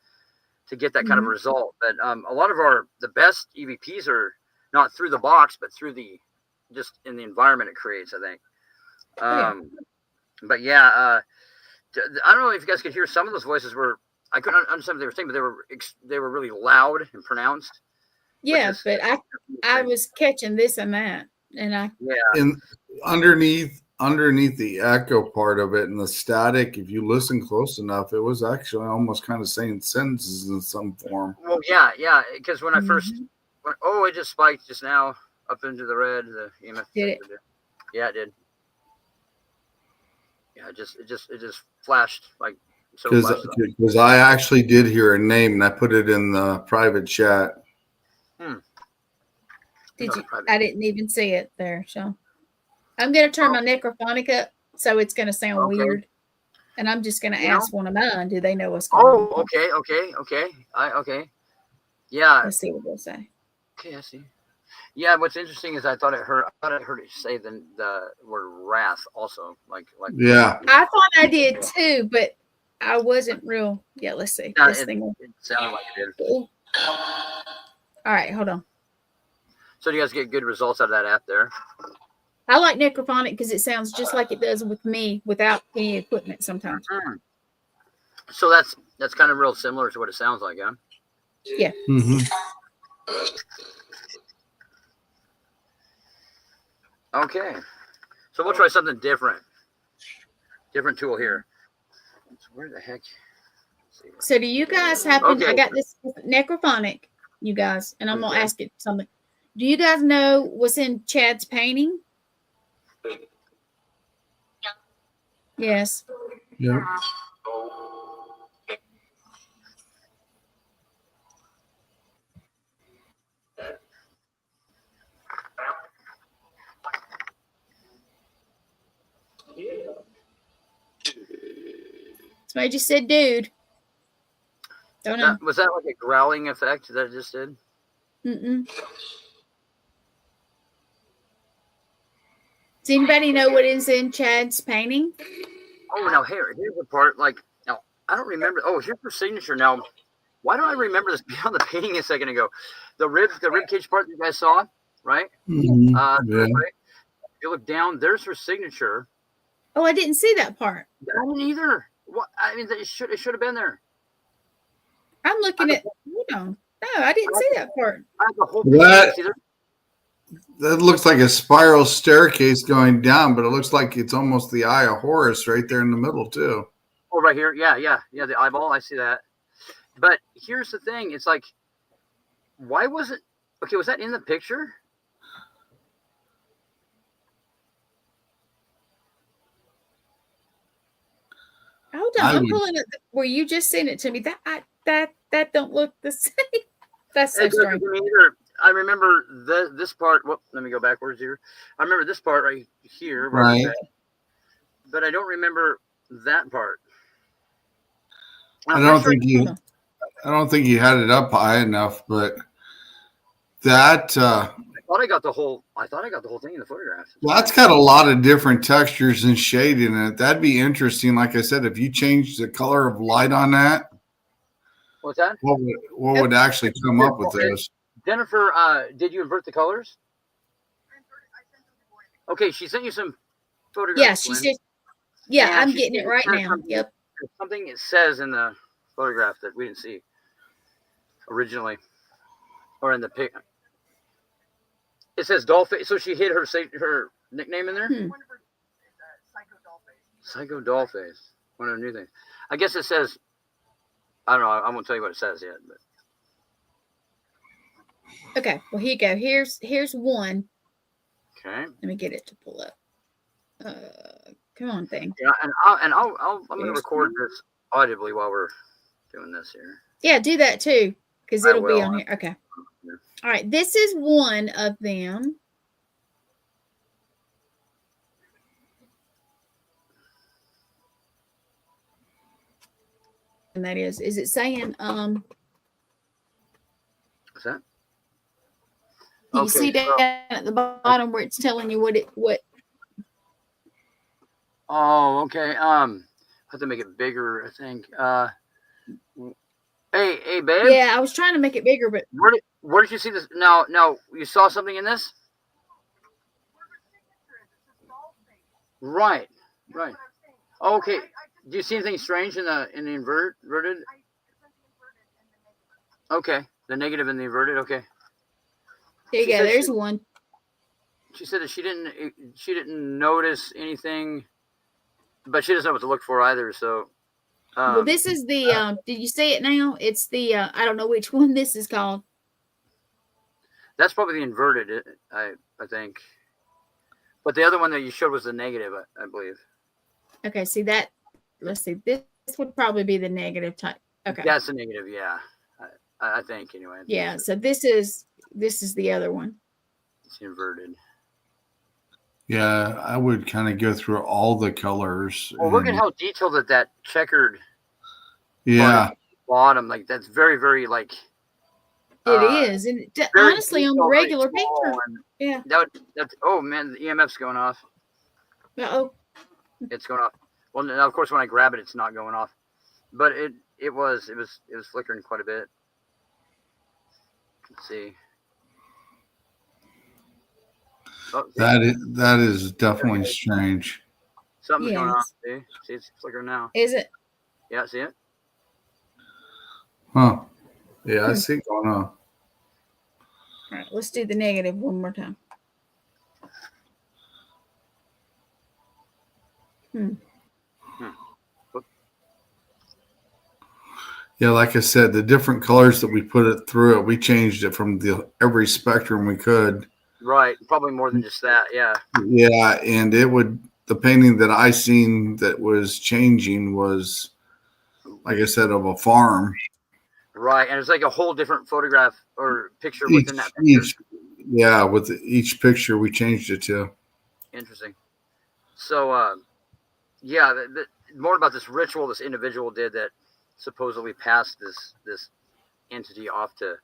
get that kind of result. But a lot of the best EVPs are not through the box, but through just in the environment it creates, I think. But yeah, I don't know if you guys could hear some of those voices I couldn't understand what they were saying, but they were really loud and pronounced. Yeah, but I was catching this and that, and And underneath the echo part of it and the static, if you listen close enough, it was actually almost kind of saying sentences in some form. Well, yeah, because when I first it just spiked just now up into the red. The EMF did it? Yeah, it did. Yeah, it just flashed like so. Flashes up. Because I actually did hear a name and I put it in the private chat. Did you? I didn't even see it there. So I'm going to turn my necrophonic up so it's going to sound weird. And I'm just going to ask one of mine. Do they know what's going on? Oh, okay. Okay. Yeah. Let's see what they'll say. Okay, I see. Yeah, what's interesting is I thought I heard it say the word wrath also. Like. Yeah. I thought I did too, but I wasn't real. Yeah, let's see. Yeah, this thing. It sounded like it did. All right, hold on. So do you guys get good results out of that app there? I like necrophonic because it sounds just like it does with me without any equipment sometimes. Mm-hmm. So that's kind of real similar to what it sounds like, huh? Yeah. Mm-hmm. Okay. So we'll try something different. Different tool here. So where the heck? So do you guys happen? I got this necrophonic, you guys, and I'm gonna ask it something. Do you guys know what's in Chad's painting? Yes. Yeah. Somebody just said, "Dude." Don't know. Was that like a growling effect that it just did? Mm-mm. Does anybody know what is in Chad's painting? Oh, now here's the part. Like, now I don't remember. Oh, here's her signature. Now, why don't I remember this on the painting a second ago? The rib cage part that you guys saw, right? Mm-hmm. Yeah. Right? If you look down, there's her signature. Oh, I didn't see that part. I didn't either. What? I mean, it should have been there. I'm looking at. Hold on. No, I didn't see that part. The whole that looks like a spiral staircase going down, but it looks like it's almost the Eye of Horus right there in the middle too. Oh, right here. Yeah. The eyeball. I see that. But here's the thing. It's like, why was it? Okay, was that in the picture? Hold on. I'm pulling it. Where you just sent it to me. That don't look the same. That's so strange. I remember this part. Well, let me go backwards here. I remember this part right here. Right. But I don't remember that part. I don't think you had it up high enough, but that I thought I got the whole thing in the photograph. That's got a lot of different textures and shade in it. That'd be interesting. Like I said, if you change the color of light on that, what's that? What would actually come up with those? Jennifer, did you invert the colors? Okay, she sent you some photographs. Yeah, she said. Yeah, I'm getting it right now. Yep. Something it says in the photograph that we didn't see originally, or in the pic. It says Dollface. So she hid her nickname in there. Psycho Dollface. One of the new things. I guess it says. I don't know. I won't tell you what it says yet. But. Okay. Well, here you go. Here's one. Okay. Let me get it to pull up. Come on, thing. Yeah, and I'm going to record this audibly while we're doing this here. Yeah, do that too, because it'll be on here. Okay. All right. This is one of them. And that is it saying What's that? You see down at the bottom where it's telling you what? Oh, okay. I have to make it bigger, I think. Hey, babe. Yeah, I was trying to make it bigger, but where did you see this? Now, you saw something in this? Right. Okay. Do you see anything strange in the inverted? Okay, the negative and the inverted. Okay. There you go. There's one. She said that she didn't notice anything, but she doesn't know what to look for either. So. Well, this is the. Did you see it now? It's the. I don't know which one this is called. That's probably the inverted. I think. But the other one that you showed was the negative, I believe. Okay, see that. Let's see. This would probably be the negative type. Okay. That's a negative, yeah. I think anyway. Yeah. So this is the other one. It's inverted. Yeah, I would kind of go through all the colors. Well, look at how detailed that checkered Yeah. bottom, like that's very, very like. It is, and honestly, on the regular picture, yeah. That's oh man, the EMF's going off. Oh. It's going off. Well, now of course when I grab it, it's not going off, but it was flickering quite a bit. Let's see. Oh, that is definitely strange. Something's going on. See, it's flickering now. Is it? Yeah, see it? Huh. Yeah, I see it going on. All right, let's do the negative one more time. Yeah, like I said, the different colors that we put it through, we changed it from every spectrum we could. Right, probably more than just that, yeah. Yeah, and the painting that I seen that was changing was, like I said, of a farm. Right, and it's like a whole different photograph or picture within that picture. With each picture we changed it to. Interesting. So, yeah, more about this ritual this individual did that supposedly passed this entity off to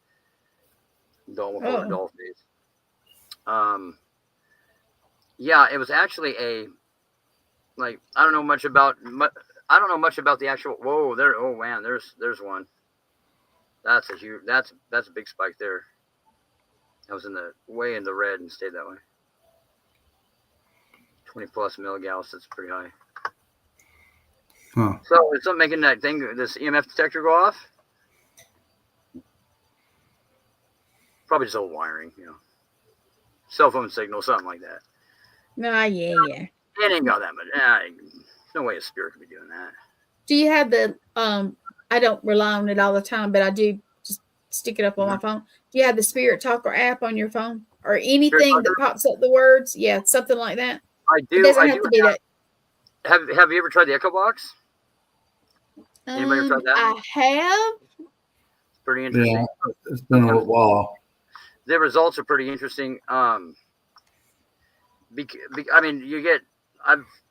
doll face. Yeah, it was actually I don't know much about the actual. Whoa, there! Oh man, there's one. That's a huge. That's a big spike there. That was way in the red and stayed that way. 20 plus milligauss. That's pretty high. Huh. So is something making this EMF detector go off? Probably just old wiring, cell phone signal, something like that. No, yeah. It ain't got that much. No way a spirit could be doing that. Do you have the I don't rely on it all the time, but I do just stick it up on my phone. Do you have the Spirit Talker app on your phone or anything that pops up the words? Yeah, something like that. I do. It doesn't have to be that. Have you ever tried the Echo Box? Anybody ever tried that? I have. It's pretty interesting. Yeah, it's been a while. The results are pretty interesting. I mean,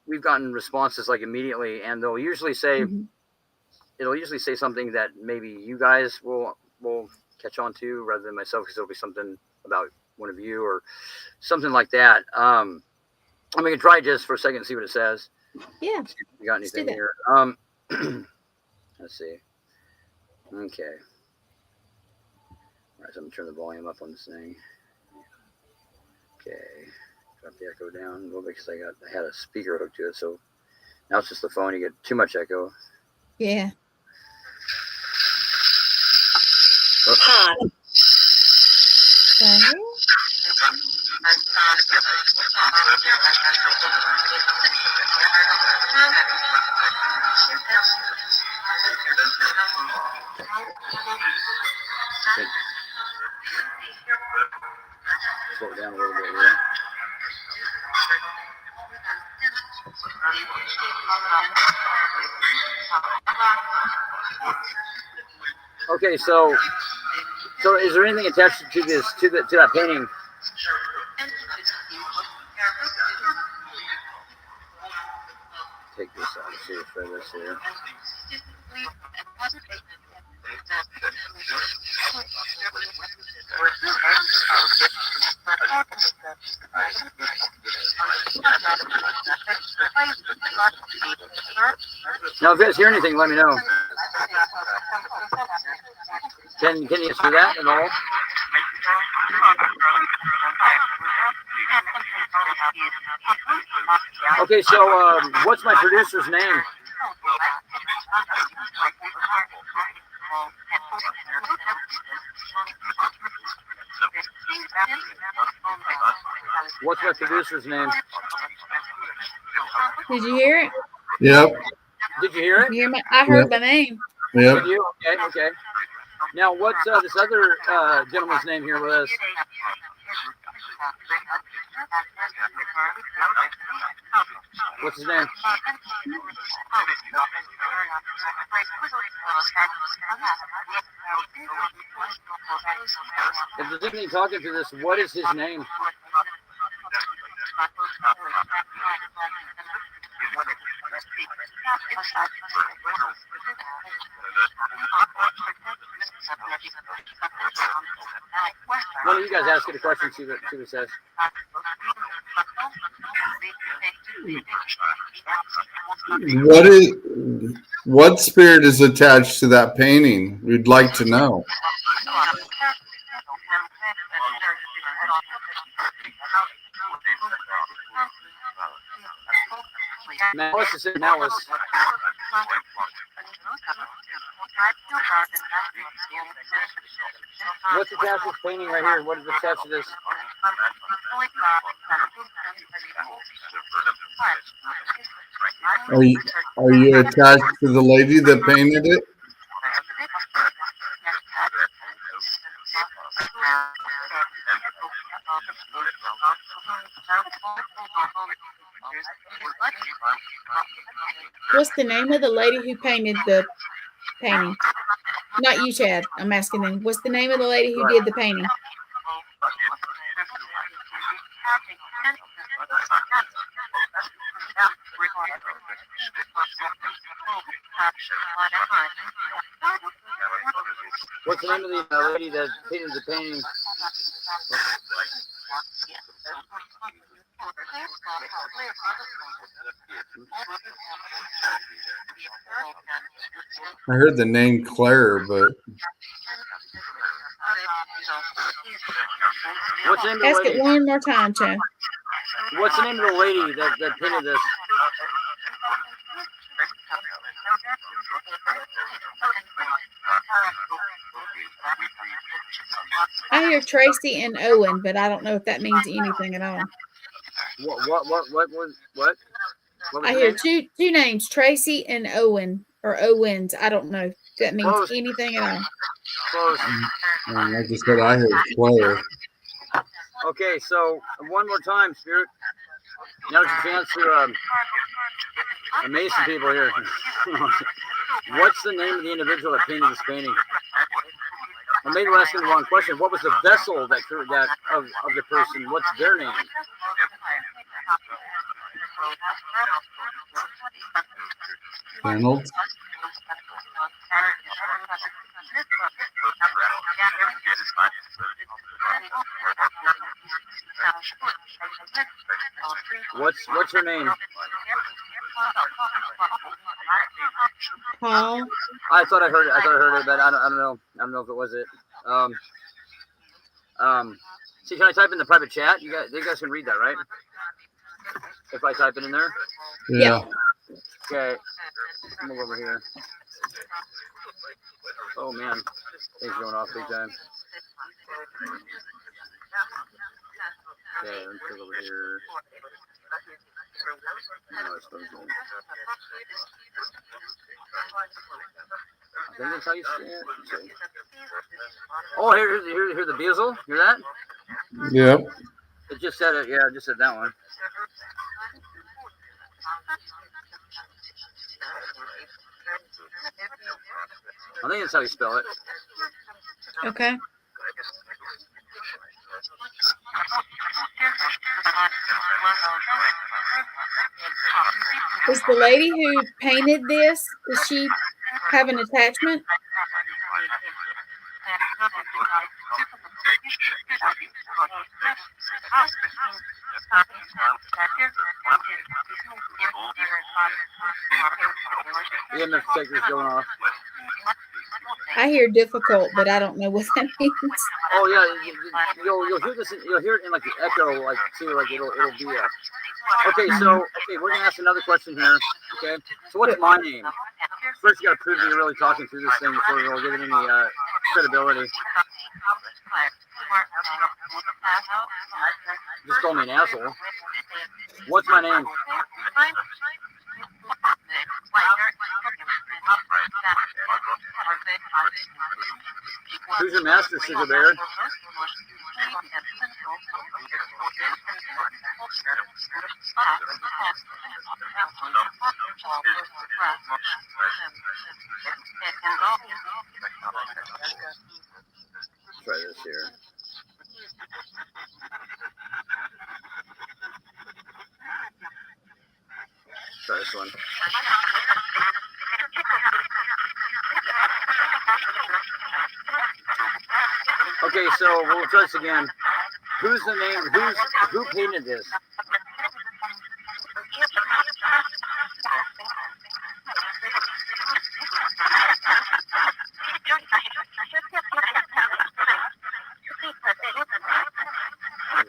we've gotten responses like immediately, and they'll usually say, it'll usually say something that maybe you guys will catch on to rather than myself, because it'll be something about one of you or something like that. I'm gonna try just for a second and see what it says. Yeah. See if we got anything here. Let's see. Okay. All right, so I'm gonna turn the volume up on this thing. Okay. Drop the echo down a little bit because I had a speaker hooked to it, so now it's just the phone. You get too much echo. Yeah. Hi. Okay. Slow it down a little bit here. Okay, so is there anything attached to that painting? Take this out and see if this here. Now, if you guys hear anything, let me know. Can you see that at all? Okay, so what's my producer's name? What's my producer's name? Did you hear it? Yep. Did you hear it? I heard my name. Yep. Did you? Okay. Now, what's this other gentleman's name here with us? What's his name? If there's anybody talking to this, what is his name? One of you guys ask it a question, see what it says. What spirit is attached to that painting? We'd like to know. Malice is in Malice. What's attached to this painting right here? What is attached to this? Are you attached to the lady that painted it? What's the name of the lady who painted the painting? Not you, Chad. I'm asking them. What's the name of the lady who did the painting? What's the name of the lady that painted the painting? I heard the name Claire, but What's the name of the Ask lady? it one more time, Chad. What's the name of the lady that painted this? I hear Tracy and Owen, but I don't know if that means anything at all. What? I hear two names, Tracy and Owen, or Owens. I don't know if that means Close. anything at all. Close. like I said, I heard Claire. Okay, so one more time, Spirit. Now's your chance to amaze some people here. What's the name of the individual that painted this painting? Or maybe we're asking the wrong question. What was the vessel of the person? What's their name? Reynolds. What's her name? Paul. I thought I heard it, but I don't know. I don't know if it was it. See, can I type in the private chat? You guys can read that, right? If I type it in there. Yeah. Okay. I'll move over here. Oh man, things going off big time. Okay, let's go over here. No, it's frozen. I think that's how you say it. Okay. Oh, here's the bezel. Hear that? Yep. It just said it. Yeah, it just said that one. I think that's how you spell it. Okay. Is the lady who painted this, does she have an attachment? The EMF detector's going off. I hear difficult, but I don't know what that means. Oh yeah, you'll hear this. You'll hear it in like the echo, like too, like it'll be a. Okay, so we're gonna ask another question here. Okay, so what's my name? First, you gotta prove that you're really talking through this thing before we'll give it any credibility. Just call me an asshole. What's my name? Who's your master, Sugar Bear? Try this here. Try this one. Okay, so we'll try this again. Who's the name? Who painted this?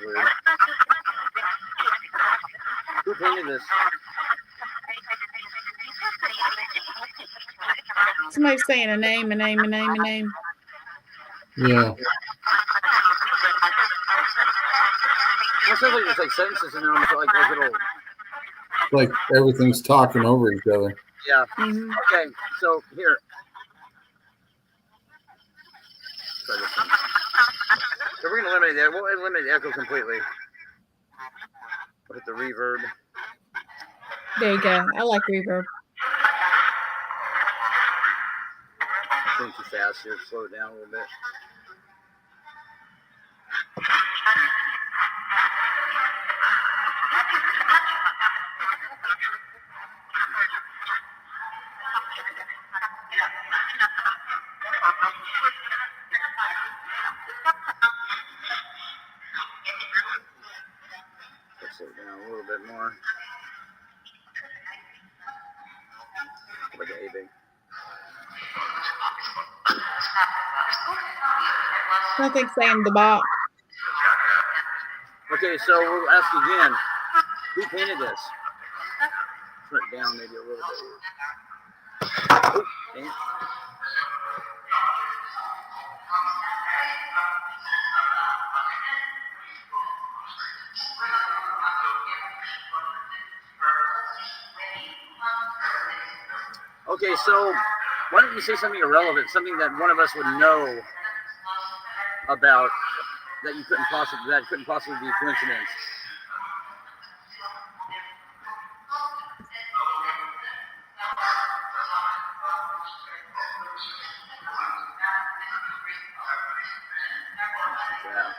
Weird. Who painted this? Somebody's saying a name. Yeah. It sounds like there's like sentences in there, almost like little. Like everything's talking over each other. Yeah. Mm-hmm. Okay, so here. Try this one. So we're gonna eliminate that. We'll eliminate the echo completely. We'll hit the reverb. There you go. I like reverb. Going too fast here. Slow it down a little bit. Let's slow it down a little bit more. Like an A-big. Nothing saying the box. Okay, so we'll ask again. Who painted this? Turn it down maybe a little bit. Oh, dang it. Okay, so why don't you say something irrelevant, something that one of us would know about that couldn't possibly be a coincidence. Yeah.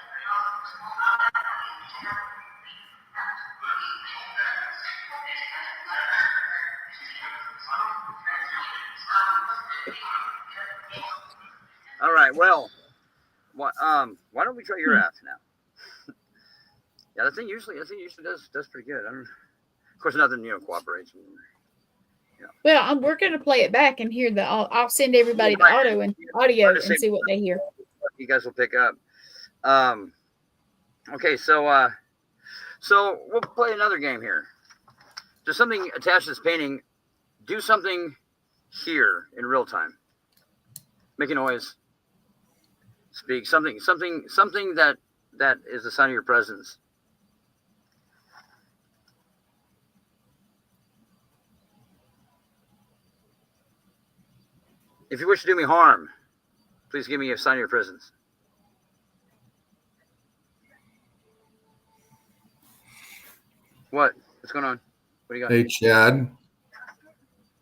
All right. Well, why don't we try your app now? Yeah, that thing usually does pretty good. Of course, nothing cooperates. Well, we're going to play it back and hear I'll send everybody the audio and see what they hear. You guys will pick up. Okay, so we'll play another game here. There's something attached to this painting. Do something here in real time. Make a noise. Speak something that is a sign of your presence. If you wish to do me harm, please give me a sign of your presence. What? What's going on? What do you got? Hey, Chad.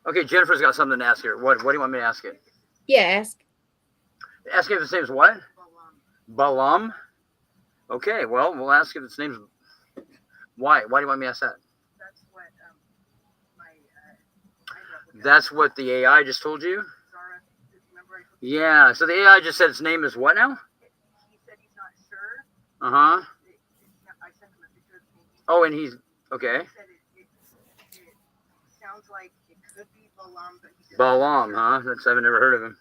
Okay, Jennifer's got something to ask here. What do you want me to ask it? Yeah, ask. Ask if its name's what? Balam. Okay, well, we'll ask if its name's. Why? Why do you want me to ask that? That's what the AI just told you? Yeah, so the AI just said its name is what now? He said he's not sure. Uh-huh. I sent him a picture of the painting. Oh, and he's, okay. He said it sounds like it could be Balam, but he said Balam, huh? I've never heard of him.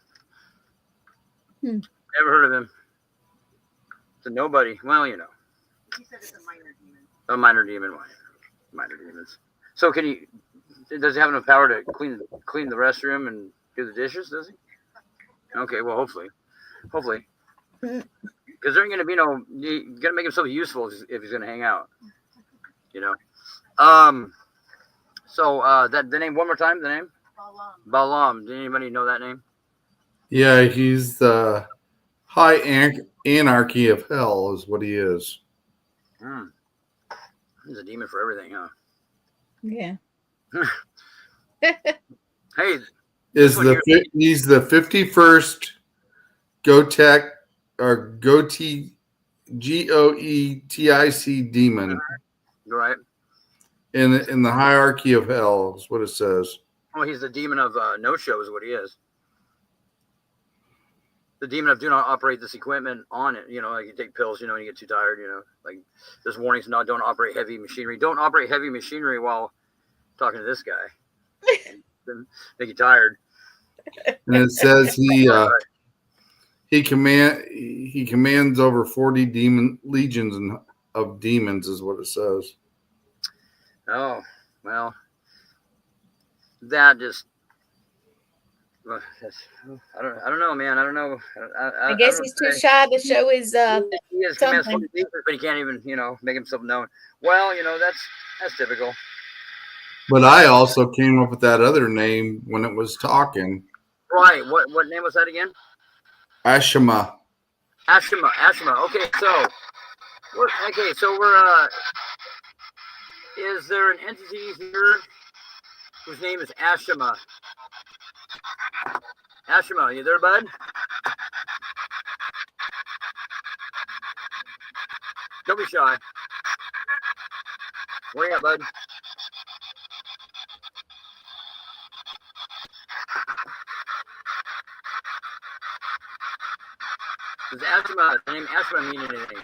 Never heard of him. It's a nobody. Well, He said it's a minor demon. A minor demon. Minor demons. So does he have enough power to clean the restroom and do the dishes, does he? Okay, well, hopefully. Because there ain't going to be you got to make himself useful if he's going to hang out. So the name, one more time, the name? Balam. Did anybody know that name? Yeah, he's the high anarchy of hell is what he is. He's a demon for everything, huh? Yeah. Hey, Is one here- he's the 51st Goetic or Goetic demon right? in the hierarchy of hell is what it says. Well, he's the demon of no-show is what he is. The demon of do not operate this equipment on it. You know, like you take pills, you know, when you get too tired, you know, like there's warnings, don't operate heavy machinery. Don't operate heavy machinery while talking to this guy. Make you tired. And it says he commands over 40 legions of demons is what it says. Oh, well, that just I don't know, man. I don't know. I guess he's too shy to show his he has commands something. 40 demons, but he can't even, you know, make himself known. Well, you know, that's typical. But I also came up with that other name when it was talking. Right. What name was that again? Ashima. Ashima. Okay, so we're is there an entity here whose name is Ashima? Ashima, you there, bud? Don't be shy. Where you at, bud? Does the name Ashima mean anything?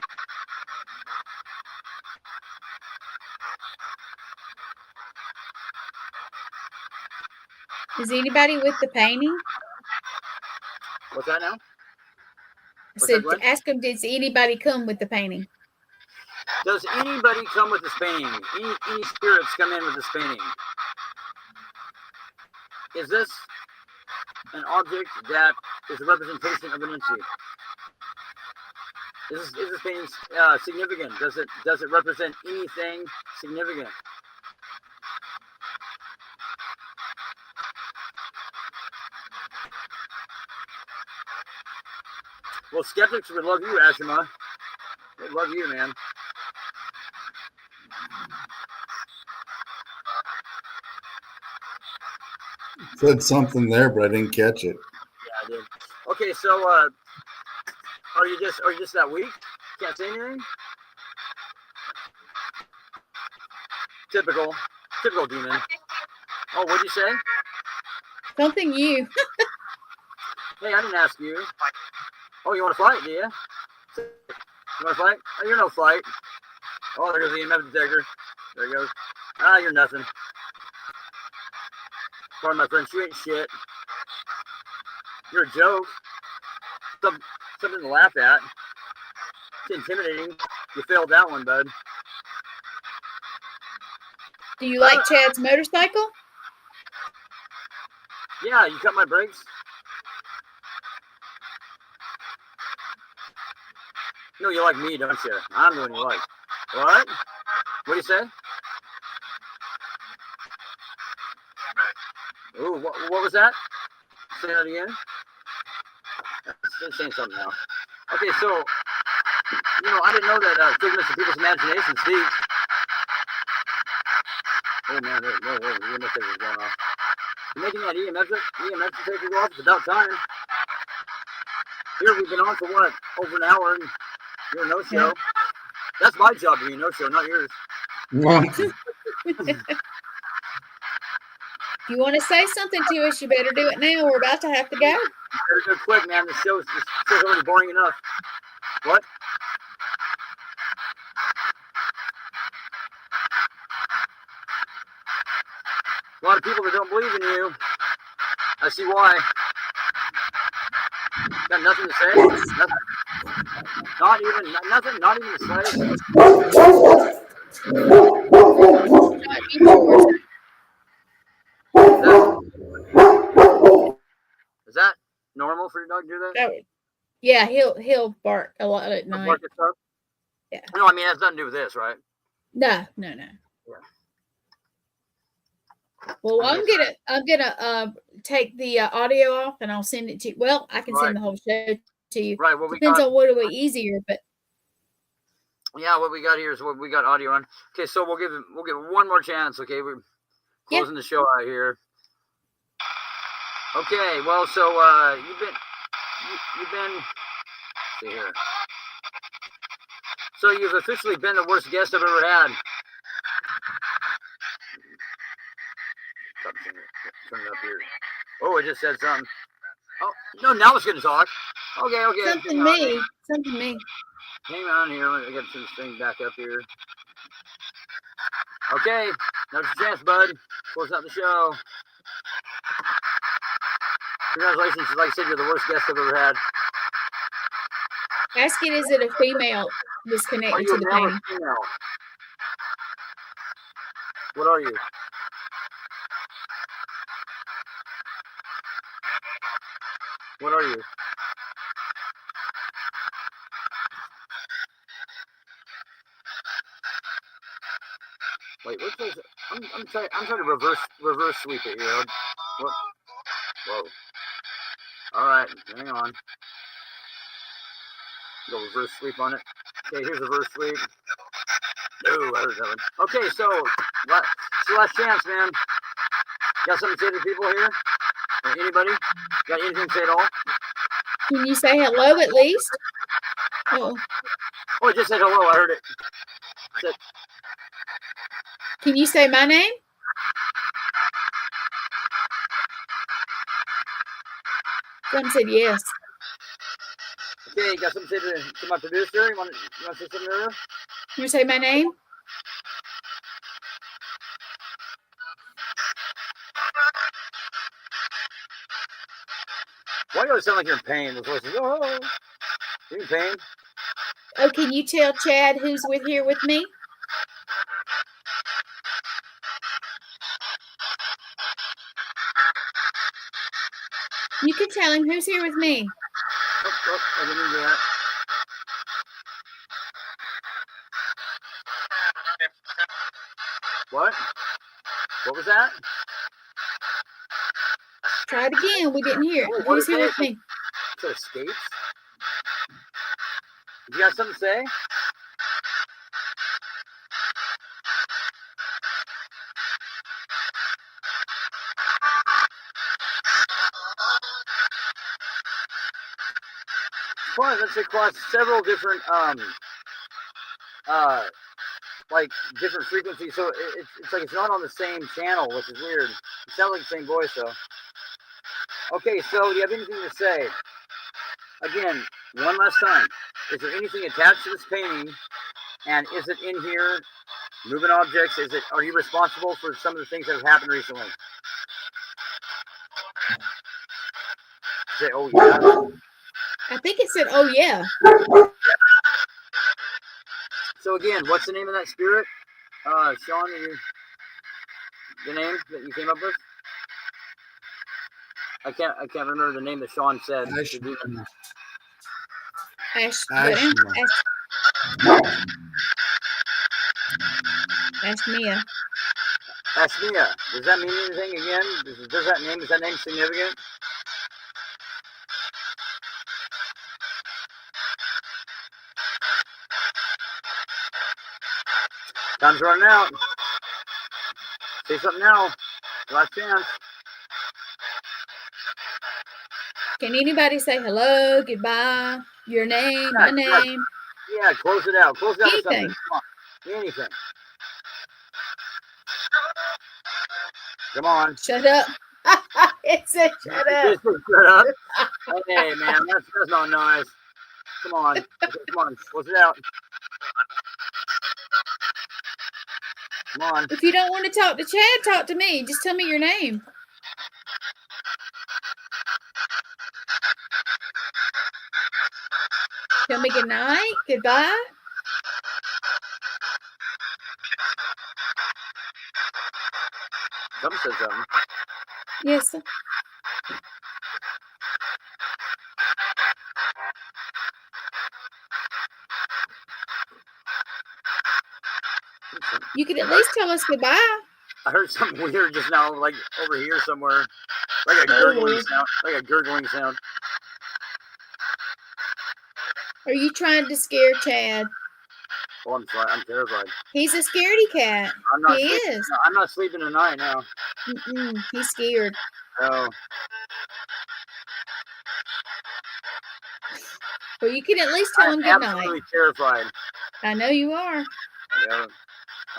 Is anybody with the painting? What's that now? I What's said, that, Glenn? ask him, does anybody come with the painting? Does anybody come with this painting? Any spirits come in with this painting? Is this an object that is a representation of an entity? Is this painting significant? Does it represent anything significant? Well, skeptics would love you, Ashima. They'd love you, man. Said something there, but I didn't catch it. Yeah, I did. Okay, so are you just that weak? Can't say anything? Typical demon. Oh, what'd you say? Something you. Hey, I didn't ask you. Oh, you want to fight, do you? You want to fight? Oh, you're no fight. Oh, there goes the EMF detector. There he goes. Ah, you're nothing. Pardon my French, you ain't shit. You're a joke. Something to laugh at. It's intimidating. You failed that one, bud. Do you like Chad's motorcycle? Yeah, you cut my brakes. No, you like me, don't you? I'm the one you like. What? What do you say? Ooh, what was that? Say that again. Saying something now. Okay, so you know, I didn't know that figments of people's imaginations deep. Oh man, the EMF detector is going off. You're making that EMF detector go off. It's about time. Here we've been on for what? Over an hour, and you're a no-show. Yeah. That's my job to be a no-show, not yours. If you want to say something to us, you better do it now. We're about to have to go. You better do it quick, man. The show's already boring enough. What? A lot of people that don't believe in you. I see why. Got nothing to say? Nothing. Not even the slightest. Is that normal for your dog to do that? Yeah, he'll bark a lot at night. Bark at stuff? Yeah. No, I mean, it has nothing to do with this, right? No. Yeah. Well, I'm gonna take the audio off and I'll send it to you. Well, I can send the whole show to you. Right. Well, depends on what will be easier, but yeah, what we got here is what we got audio on. Okay, so we'll give one more chance. Okay, we're closing the show out here. Okay, well, so you've been. Let's see here. So you've officially been the worst guest I've ever had. Turn it up here. Oh, it just said something. Oh, no, now it's going to talk. Okay. Something me. Hang on here. I got to turn this thing back up here. Okay, now's your chance, bud. Close out the show. Congratulations. Like I said, you're the worst guest I've ever had. Ask it, is it a female was Are connected you to a the male or painting? female? What are you? What are you? Wait, what's this? I'm trying to reverse sweep it here. What? Whoa. All right, hang on. Go reverse sweep on it. Okay, here's reverse sweep. No, I heard that one. Okay, so it's your last chance, man. Got something to say to people here? Or anybody? Got anything to say at all? Can you say hello at least? Oh, Oh, it just said hello. I heard it. Said, can you say my name? Someone said yes. okay, got something to say to my producer? You want to say something to her? You want to say my name? Why do you sound like you're in pain? The voice is, oh, you in pain? Oh, can you tell Chad who's here with me? You can tell him who's here with me. Oh, I didn't do that. What? What was that? Try it again. We didn't hear it. Oh, Who's here with me? So escapes? You got something to say? Fun. That's across several different like different frequencies. So it's like it's not on the same channel, which is weird. It sounds like the same voice though. Okay, so do you have anything to say? Again, one last time. Is there anything attached to this painting? And is it in here? Moving objects? Are you responsible for some of the things that have happened recently? Say, oh yeah. I think it said, oh yeah. So again, what's the name of that spirit? Sean, the name that you came up with? I can't remember the name that Sean said. Ashmia. Ashmia. Does that mean anything again? Is that name significant? Time's running out. Say something now. Last chance. Can anybody say hello, goodbye, your name, my name? Yeah, close it out. Close it out with Anything. something. Come on. Anything. Come on. Shut up. It said shut up. Shut up. Hey, man, that's not nice. Come on. Come on. Close it out. Come on. If you don't want to talk to Chad, talk to me. Just tell me your name. Tell me good night, goodbye. Somebody said something. Yes. You could at least tell us goodbye. I heard something weird just now, like over here somewhere. Like a gurgling sound. Like a gurgling sound. Are you trying to scare Chad? Oh, I'm sorry. I'm terrified. He's a scaredy cat. He is. No, I'm not sleeping tonight now. He's scared. No. Well, you can at least tell him I'm good night. absolutely terrified. I know you are. Yeah.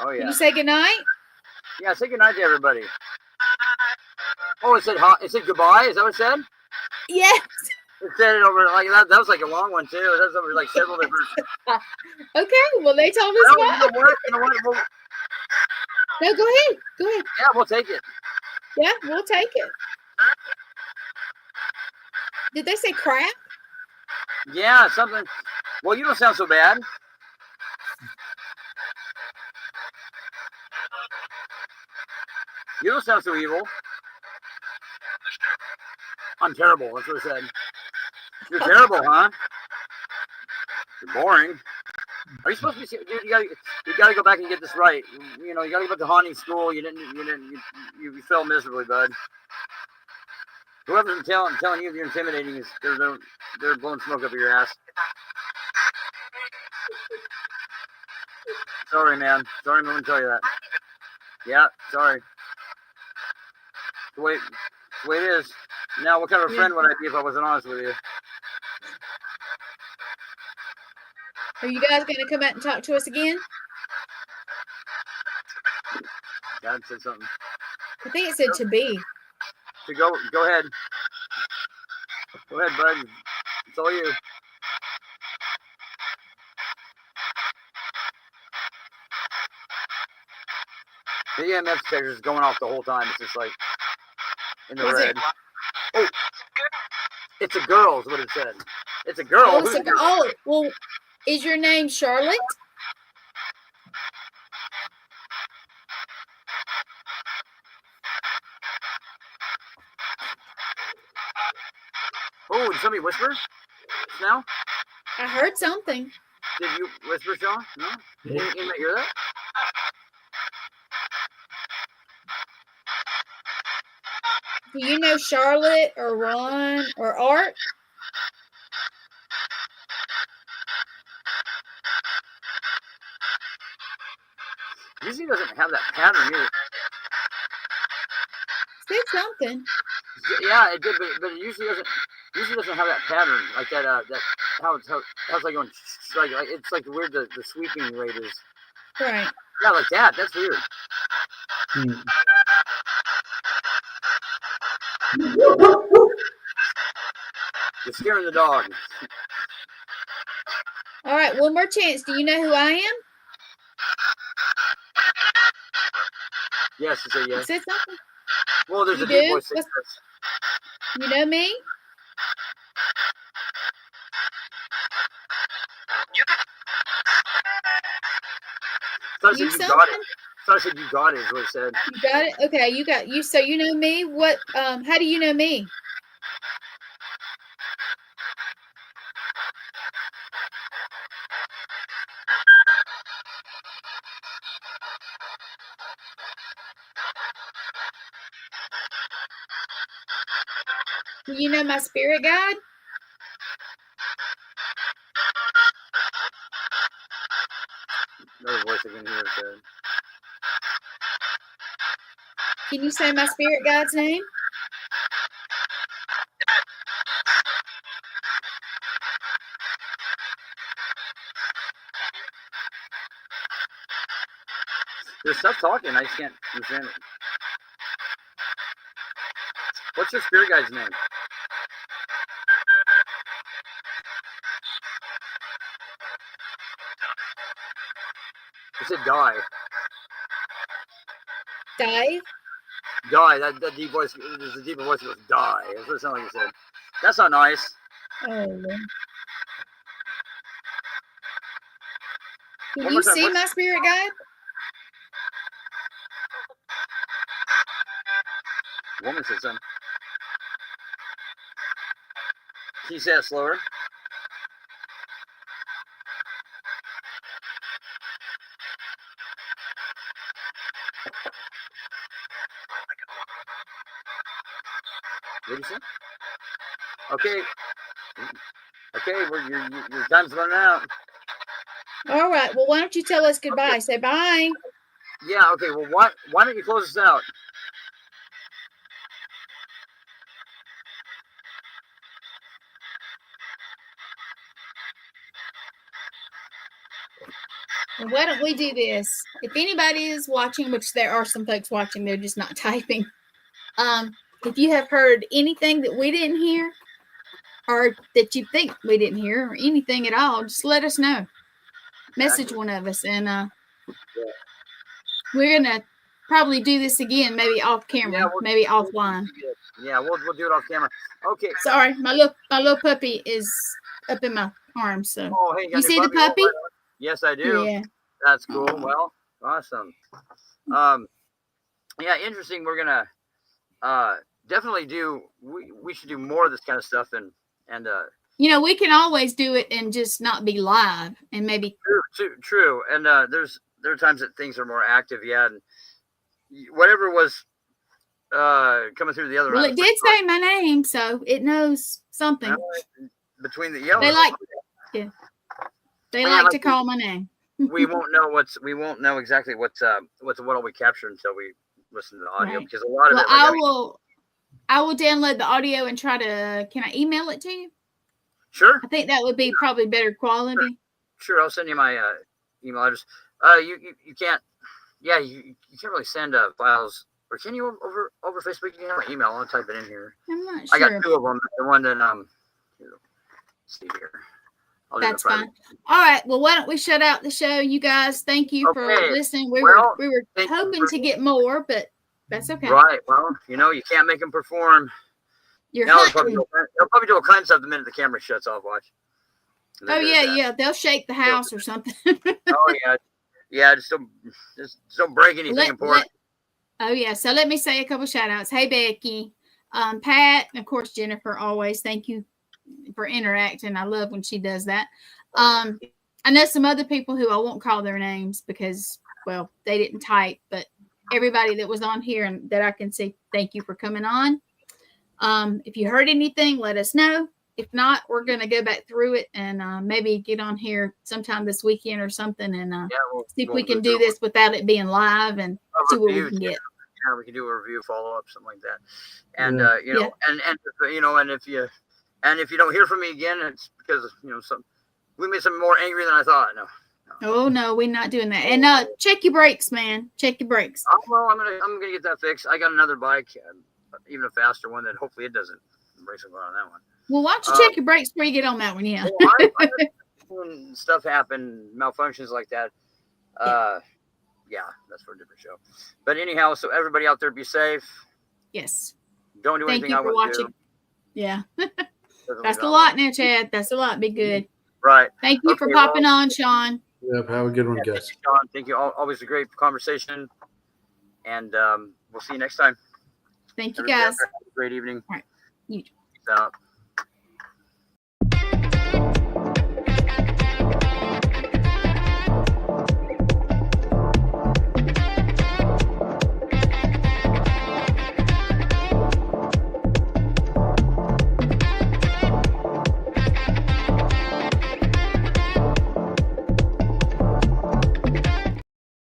Oh Can yeah. you say good night? Yeah. Say good night to everybody. Oh, it said hi. It said goodbye. Is that what it said? Yes. It said it over like that. That was like a long one too. That was over like several different. Okay. Well, they told us Well, what. you know what? You know what? Well, No, go ahead. Go ahead. yeah, we'll take it. Yeah, we'll take it. Did they say crap? Yeah, something. Well, you don't sound so bad. You don't sound so evil. I'm terrible. That's what it said. You're terrible, huh? You're boring. Are you supposed to be? Dude, you gotta go back and get this right. You know, you gotta go back to haunting school. You failed miserably, bud. Whoever's telling you you're intimidating is they're blowing smoke up your ass. Sorry, man. Sorry, I'm going to tell you that. Yeah, sorry. The way it is. Now, what kind of a friend would I be if I wasn't honest with you? Are you guys going to come out and talk to us again? God said something. I think it said to be. So go ahead. Go ahead, bud. It's all you. The EMF detector is going off the whole time. It's just like in the red. Oh, it's a girl is what it said. It's a girl. Oh, well, is your name Charlotte? Oh, did somebody whisper now? I heard something. Did you whisper, Sean? No? You didn't hear that? Do you know Charlotte or Ron or Art? Usually doesn't have that pattern either. Said something. Yeah, it did, but it usually doesn't have that pattern like that. That how it's like going like it's like weird the sweeping rate is. Right. Yeah, like that. That's weird. You're scaring the dog. All right, one more chance. Do you know who I am? Yes, you say yes. Said something. Well, there's You a deep do? voice. You know me? So I said you got it. So I said you got it is what it said. You got it? Okay, you got you. So you know me? What? How do you know me? Do you know my spirit guide? Another voice I can hear said. Can you say my spirit guide's name? There's stuff talking. I just can't understand it. What's your spirit guide's name? You said die. Dive? Die. That deep voice. There's a deeper voice that goes die. That's what it sounded like you said. That's not nice. Oh. Can One you more time, see my spirit guide? Woman said something. Can you say that slower? What did you say? Okay. Okay, well, your time's running out. All right. Well, why don't you tell us goodbye? Okay. Say bye. Yeah, okay. Well, why don't you close us out? why don't we do this? If anybody is watching, which there are some folks watching, they're just not typing. If you have heard anything that we didn't hear, or that you think we didn't hear, or anything at all, just let us know. Message one of us, and we're gonna probably do this again, maybe off camera, maybe offline. Yeah, we'll do it off camera. Okay. Sorry, my little puppy is up in my arms. So hey, you see the puppy? Yes, I do. Yeah. That's cool. Well, awesome. Yeah, interesting. We're gonna definitely do. We should do more of this kind of stuff, and we can always do it and just not be live, and maybe true. And there are times that things are more active. Yeah, and whatever was coming through the other. Well, it did say my name, so it knows something. Between the yellow. They like to call my name. we won't know exactly what all we captured until we listen to the audio, because a lot of it. I will download the audio and try to. Can I email it to you? Sure. I think that would be probably better quality. Sure, I'll send you my email address. You can't. Yeah, you can't really send files, or can you over Facebook? You can have my email. I'll type it in here. I'm not sure. I got two of them. The one that let's see here. That's fine. All right. Well, why don't we shut out the show, you guys? Thank you for listening. We were hoping to get more, but that's okay. Right. Well, you can't make them perform. They'll probably do all kinds of stuff the minute the camera shuts off. Watch. Oh yeah. They'll shake the house or something. Oh yeah. Just don't break anything important. Oh yeah. So let me say a couple shout outs. Hey Becky, Pat, and of course Jennifer. Always thank you for interacting. I love when she does that. I know some other people who I won't call their names because, well, they didn't type, but everybody that was on here and that I can see, thank you for coming on. If you heard anything, let us know. If not, we're going to go back through it and maybe get on here sometime this weekend or something and see if we can do this without it being live and see what we can get. Yeah, we can do a review follow-up, something like that. And, and if you don't hear from me again, it's because, we made something more angry than I thought. No. Oh no, we're not doing that. And check your brakes, man. Check your brakes. Oh, well, I'm gonna get that fixed. I got another bike, even a faster one that hopefully it doesn't. The brakes will go on that one. Well, why don't you check your brakes before you get on that one? Yeah. When stuff happen, malfunctions like that. Yeah, that's for a different show. But anyhow, so everybody out there, be safe. Yes. Don't do anything I wouldn't do. Yeah. That's a lot now, Chad. That's a lot. Be good. Right. Thank you for popping on, Sean. Yep. Have a good one, guys. Sean, thank you. Always a great conversation. And we'll see you next time. Thank you, guys. Have a great evening. All right. You too. Peace out.